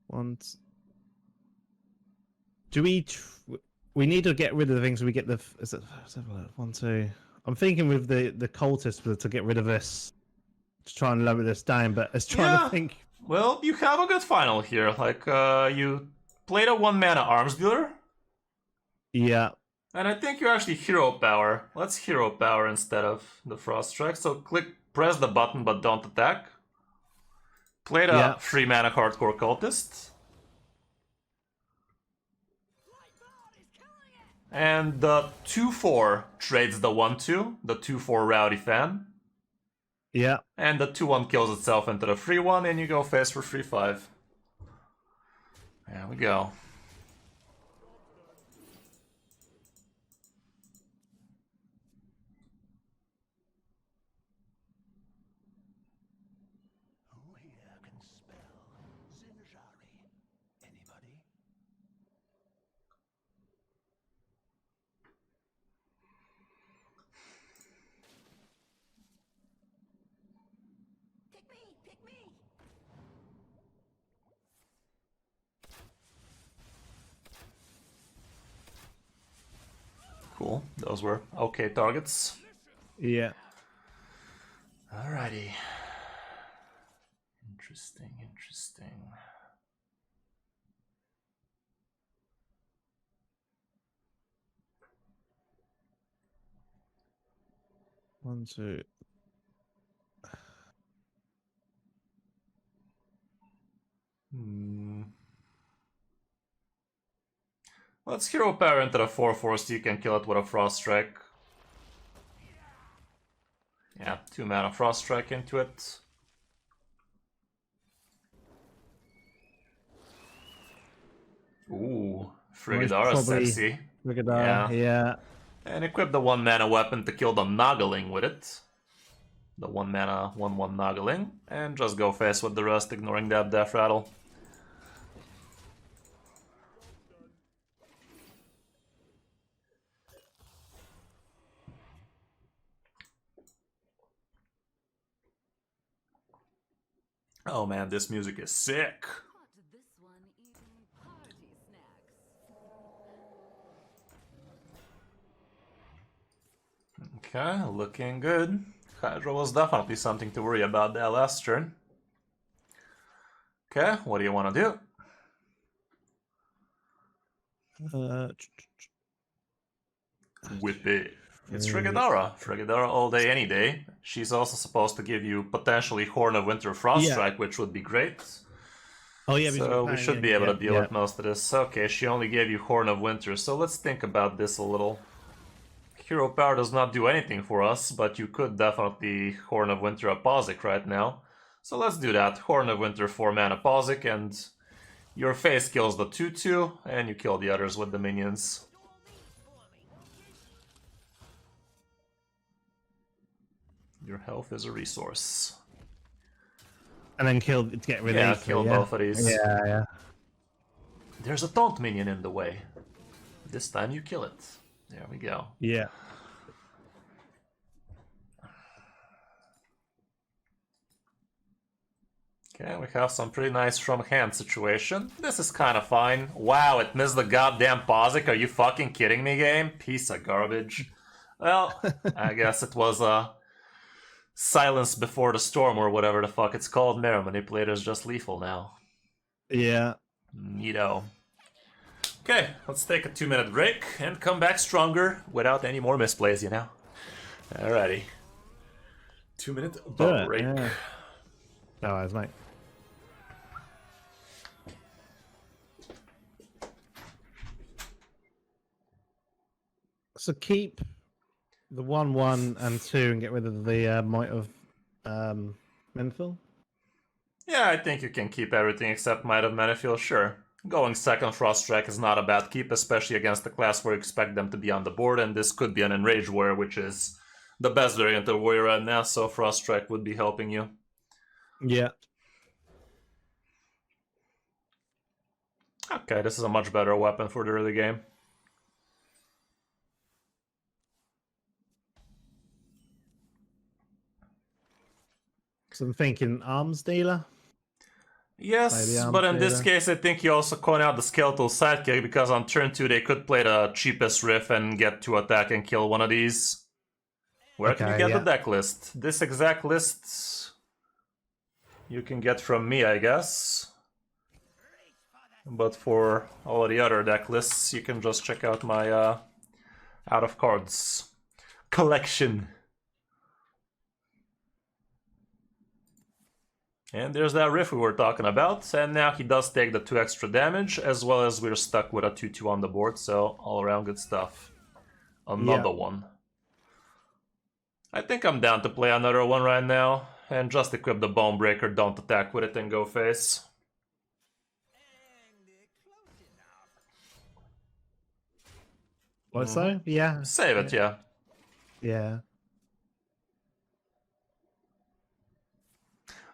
Once. Do we? We need to get rid of the things. So we get the. Is it 1, 2? I'm thinking with the cultist to get rid of this, to try and lower this down. But it's trying to think. Well, you have a good final here. Like, you played a 1-mana Arms Dealer. Yeah. And I think you actually Hero Power. Let's Hero Power instead of the Frost Strike. So press the button, but don't attack. Played a 3-mana Hardcore Cultist. And the 2/4 trades the 1/2, the 2/4 Rowdy Fan. Yeah. And the 2/1 kills itself into the 3/1, and you go face for 3/5. There we go. Cool. Those were okay targets. Yeah. Alrighty. Interesting, interesting. One, two. Let's Hero Power into the 4/4 so you can kill it with a Frost Strike. Yeah, 2-mana Frost Strike into it. Ooh, Frigidara sexy. Frigidara, yeah. And equip the 1-mana weapon to kill the Noggling with it. The 1-mana 1/1 Noggling. And just go face with the rest, ignoring that Death Rattle. Oh man, this music is sick. Okay, looking good. Hydra was definitely something to worry about that last turn. Okay, what do you want to do? Whip it. It's Frigidara. Frigidara all day, any day. She's also supposed to give you potentially Horn of Winter Froststrike, which would be great. Oh yeah, so we should be able to deal with most of this. Okay, she only gave you Horn of Winter, so let's think about this a little. Hero Power does not do anything for us, but you could definitely Horn of Winter a Posic right now. So let's do that. Horn of Winter 4-mana Posic, and your face kills the 2/2, and you kill the others with the minions. Your health is a resource. And then get rid of these. Kill both of these. Yeah. There's a taunt minion in the way. This time you kill it. There we go. Yeah. Okay, we have some pretty nice from hand situation. This is kind of fine. Wow, it missed the goddamn Posic. Are you fucking kidding me, game? Piece of garbage. Well, I guess it was silence before the storm or whatever the fuck it's called. Mirror Manipulator's just lethal now. Yeah. Neato. Okay, let's take a 2-minute break and come back stronger without any more misplays, you know? Alrighty. 2-minute break. Yeah. No worries, mate. So keep the 1/1 and 2 and get rid of the Might of Menthil. Yeah, I think you can keep everything except Might of Menethil, sure. Going second Froststrike is not a bad keep, especially against the class where you expect them to be on the board, and this could be an Enraged Warrior, which is the best variant of Warrior right now, so Froststrike would be helping you. Yeah. Okay, this is a much better weapon for the early game. So I'm thinking Arms Dealer. Yes, but in this case I think you also coin out the Skeletal Sidekick, because on turn 2 they could play the cheapest riff and get to attack and kill one of these. Where can you get the deck list? This exact list you can get from me, I guess. But for all of the other deck lists, you can just check out my out of cards collection. And there's that riff we were talking about, and now he does take the 2 extra damage, as well as we're stuck with a 2/2 on the board, so all around good stuff. Another one. I think I'm down to play another one right now, and just equip the Bone Breaker, don't attack with it, and go face. What so? Yeah. Save it, yeah. Yeah.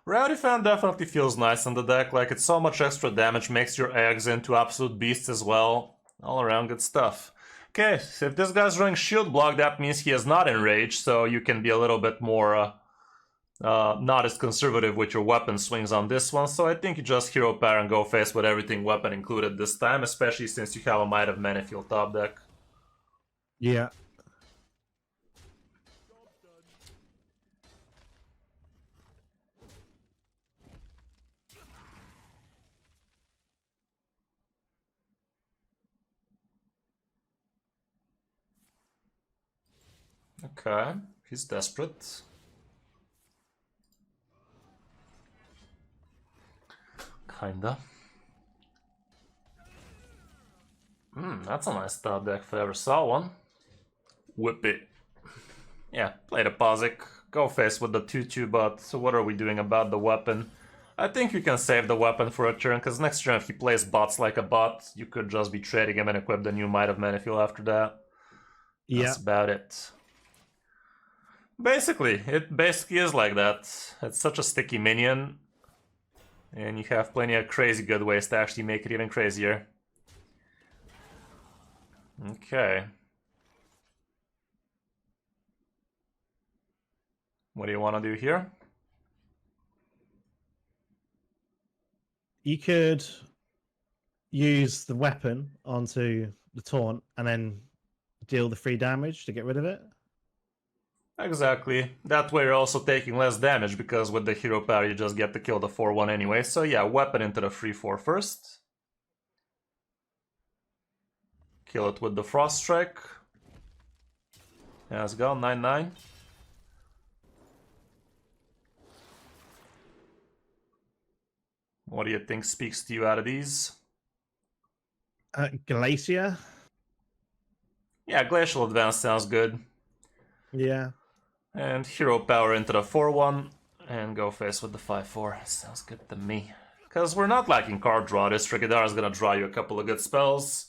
Rowdy Fan definitely feels nice on the deck, like it's so much extra damage, makes your eggs into absolute beasts as well. All around good stuff. Okay, so if this guy's running Shield Block, that means he is not enraged, so you can be a little bit more not as conservative with your weapon swings on this one, so I think you just Hero Power and go face with everything weapon included this time, especially since you have a Might of Menethil top deck. Yeah. Okay, he's desperate. Kinda. That's a nice top deck if I ever saw one. Whip it. Yeah, play the Posic. Go face with the 2/2, but so what are we doing about the weapon? I think you can save the weapon for a turn, because next turn if he plays bots like a bot, you could just be trading him and equip the new Might of Menethil after that. That's about it. It basically is like that. It's such a sticky minion, and you have plenty of crazy good ways to actually make it even crazier. Okay. What do you want to do here? You could use the weapon onto the taunt and then deal the 3 damage to get rid of it. Exactly. That way you're also taking less damage, because with the Hero Power you just get to kill the 4/1 anyway. So yeah, weapon into the 3/4 first. Kill it with the Frost Strike. Yeah, let's go, 9-9. What do you think speaks to you out of these? Glacier. Yeah, Glacial Advance sounds good. Yeah. And Hero Power into the 4-1. And go face with the 5-4. Sounds good to me. Because we're not lacking card draw. This Trigadar is going to draw you a couple of good spells.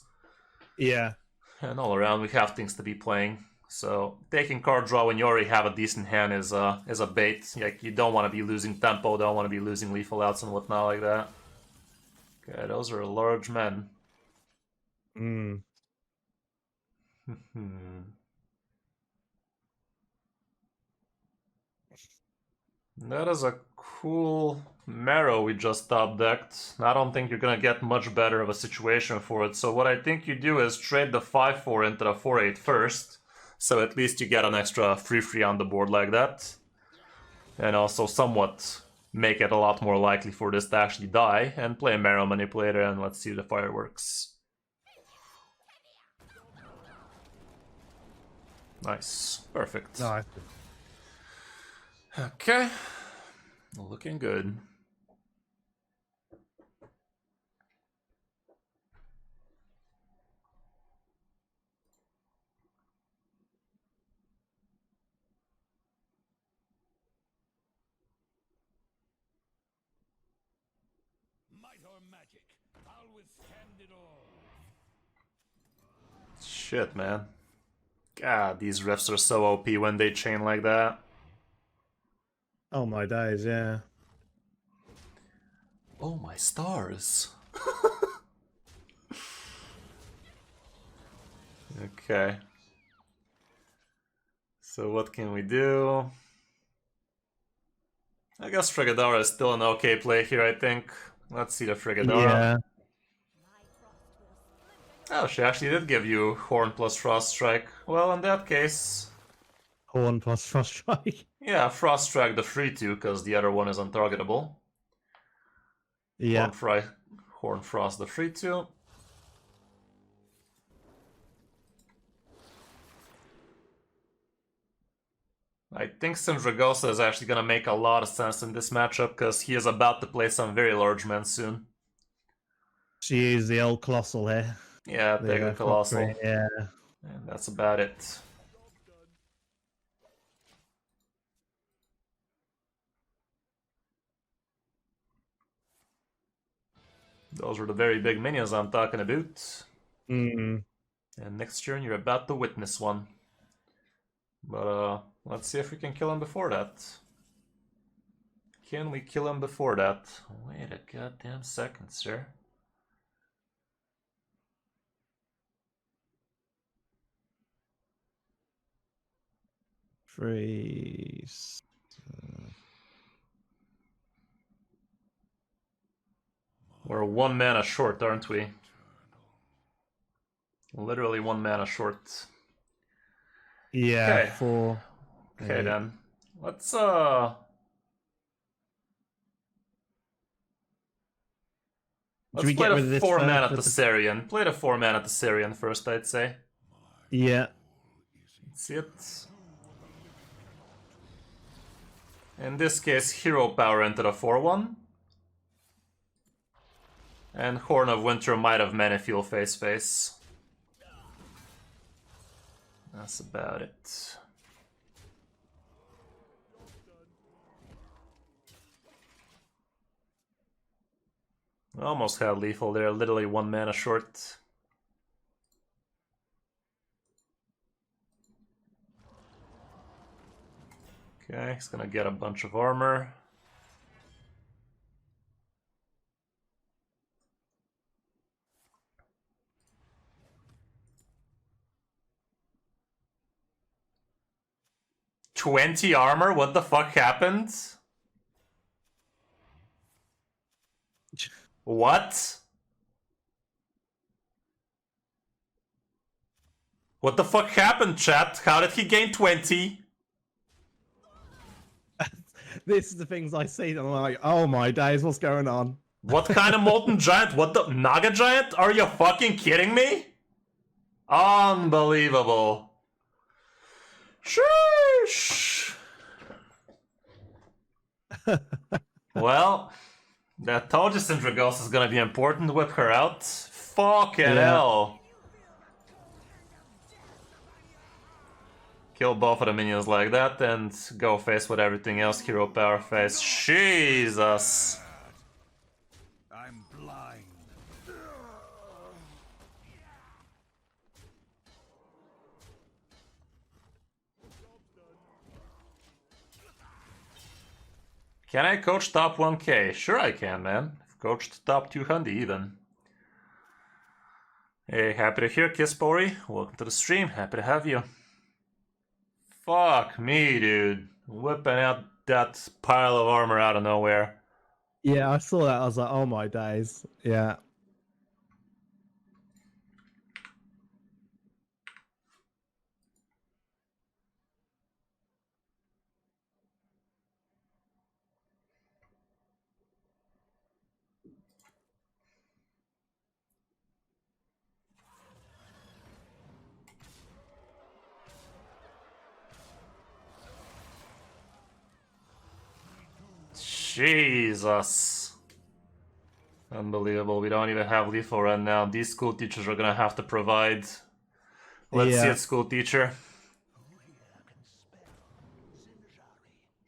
Yeah. And all around, we have things to be playing. So taking card draw when you already have a decent hand is a bait. Like, you don't want to be losing tempo, don't want to be losing lethal outs and whatnot like that. Okay, those are large men. Mm. That is a cool Marrow we just top decked. I don't think you're gonna get much better of a situation for it. So what I think you do is trade the 5-4 into the 4-8 first. So at least you get an extra free on the board like that. And also somewhat make it a lot more likely for this to actually die. And play a Marrow Manipulator and let's see the fireworks. Nice. Perfect. Nice. Okay. Looking good. Might or magic, I'll withstand it all. Shit, man. God, these refs are so OP when they chain like that. Oh my days, yeah. Oh my stars. Okay. So what can we do? I guess Frigadara is still an okay play here, I think. Let's see the Frigadara. Yeah. Oh, she actually did give you Horn plus Frost Strike. Well, in that case... Horn plus Frost Strike. Yeah, Frost Strike the free 2, because the other one is untargetable. Yeah. Horn Frost the free 2. I think Sindragosa is actually going to make a lot of sense in this matchup, because he is about to play some very large men soon. She is the old Colossal here. Yeah, take a Colossal. Yeah. And that's about it. Those are the very big minions I'm talking about. Mm. And next turn you're about to witness one. But let's see if we can kill him before that. Can we kill him before that? Wait a goddamn second, sir. Freeze. We're 1 mana short, aren't we? Literally 1 mana short. Yeah, Okay. 4. Okay 8. then. Let's Should we play get rid of the this 4 first? mana Tessarian. Play the 4 mana Tessarian first, I'd say. Yeah. See it? In this case, Hero Power into the 4-1. And Horn of Winter might have Manifuel face. That's about it. Almost had lethal there, literally 1 mana short. Okay, he's gonna get a bunch of armor. $20 armor? What the fuck happened? What? What the fuck happened, chat? How did he gain 20? This is the things I see, and I'm like, oh my days, what's going on? What kind of Molten Giant? What the... Naga Giant? Are you fucking kidding me? Unbelievable. Sheesh. Well, that Togis Dragos is gonna be important. Whip her out. Fucking hell. Kill both of the minions like that and go face with everything else. Hero power face. Jesus. I'm blind. Can I coach top 1k? Sure I can, man. I've coached top 200 even. Hey, happy to hear, Kispori. Welcome to the stream. Happy to have you. Fuck me, dude. Whipping out that pile of armor out of nowhere. Yeah, I saw that. I was like, oh my days. Yeah. Jesus. Unbelievable. We don't even have lethal right now. These school teachers are gonna have to provide. Let's see it, school teacher.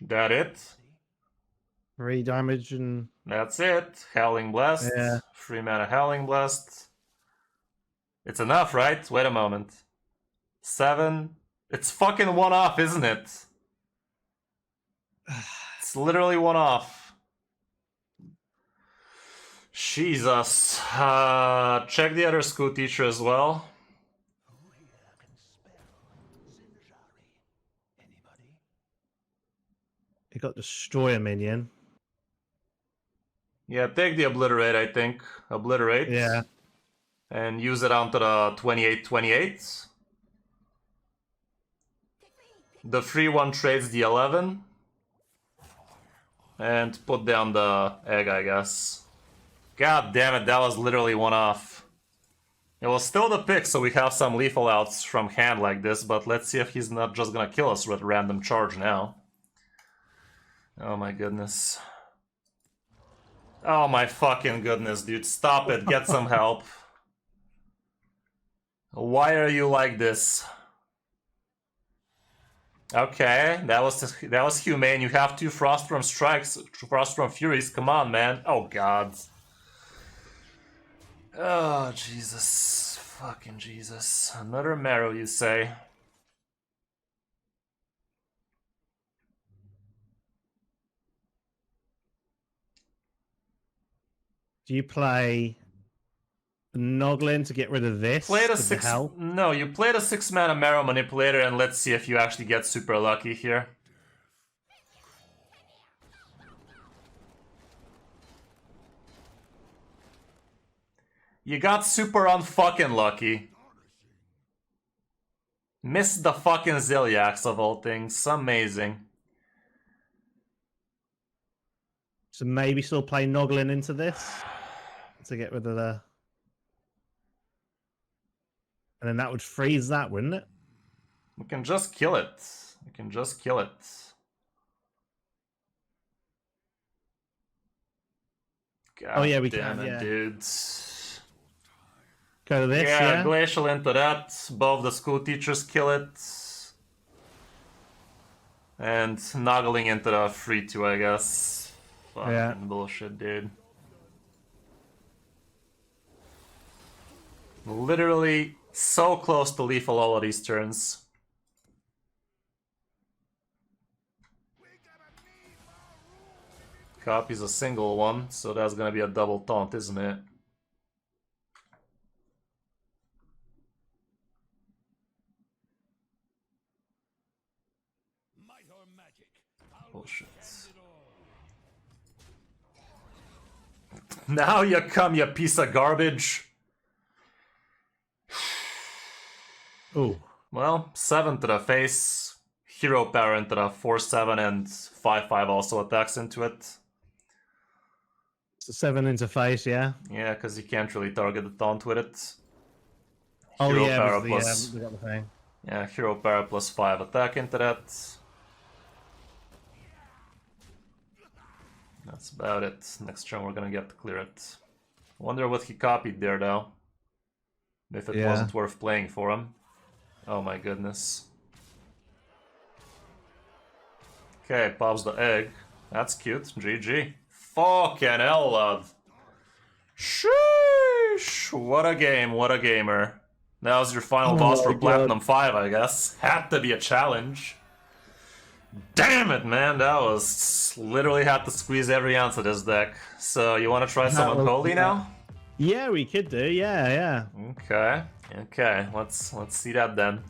That it? 3 damage and... That's it. Howling Blast. Yeah. 3 mana Howling Blast. It's enough, right? Wait a moment. 7. It's fucking 1 off, isn't it? It's literally 1 off. Jesus. Check the other school teacher as well. He got Destroyer minion. Yeah, take the Obliterate, I think. Obliterate. Yeah. And use it onto the 28-28. The free one trades the 11. And put down the egg, I guess. God damn it, that was literally 1 off. It was still the pick, so we have some lethal outs from hand like this, but let's see if he's not just gonna kill us with random charge now. Oh my goodness. Oh my fucking goodness, dude. Stop it, get some help. Why are you like this? Okay, that was humane. You have 2 Frostworm strikes, Frostworm Furies. Come on, man. Oh god. Oh Jesus, fucking Jesus. Another marrow, you say? Do you play Noglin to get rid of this? Play the with 6. hell? No, you play the 6 mana Marrow Manipulator, and let's see if you actually get super lucky here. You got super unfucking lucky. Missed the fucking Zilliax of all things. Amazing. So maybe still play Noglin into this to get rid of the... And then that would freeze that, wouldn't it? We can just kill it. We can just kill it. God Oh yeah, we damn can, it, yeah. dudes. Go to this, Yeah, yeah? Glacial into that. Both the school teachers kill it. And Noggling into the free 2, I guess. Fucking Yeah. bullshit, dude. Literally so close to lethal all of these turns. Copy's a single one, so that's gonna be a double taunt, isn't it? Might or magic. I'll Bullshit. withstand it all. Now you come, you piece of garbage. Oh. Well, 7 to the face. Hero power into the 4-7 and 5-5 also attacks into it. So 7 into face, yeah? Yeah, because you can't really target the taunt with it. Oh Hero yeah, power because plus we got the thing. Yeah, hero para plus 5 attack into that. That's about it. Next turn we're gonna get to clear it. Wonder what he copied there though. If it wasn't worth playing for him. Oh my goodness. Okay, pops the egg. That's cute. GG. Fucking hell, lad. Sheesh. What a game, what a gamer. That was your final boss for Platinum 5, I guess. Had to be a challenge. Damn it, man. That was... literally had to squeeze every ounce of this deck. So, you want to try some Unholy now? Yeah, we could do. Yeah. Okay. Okay, let's see that then.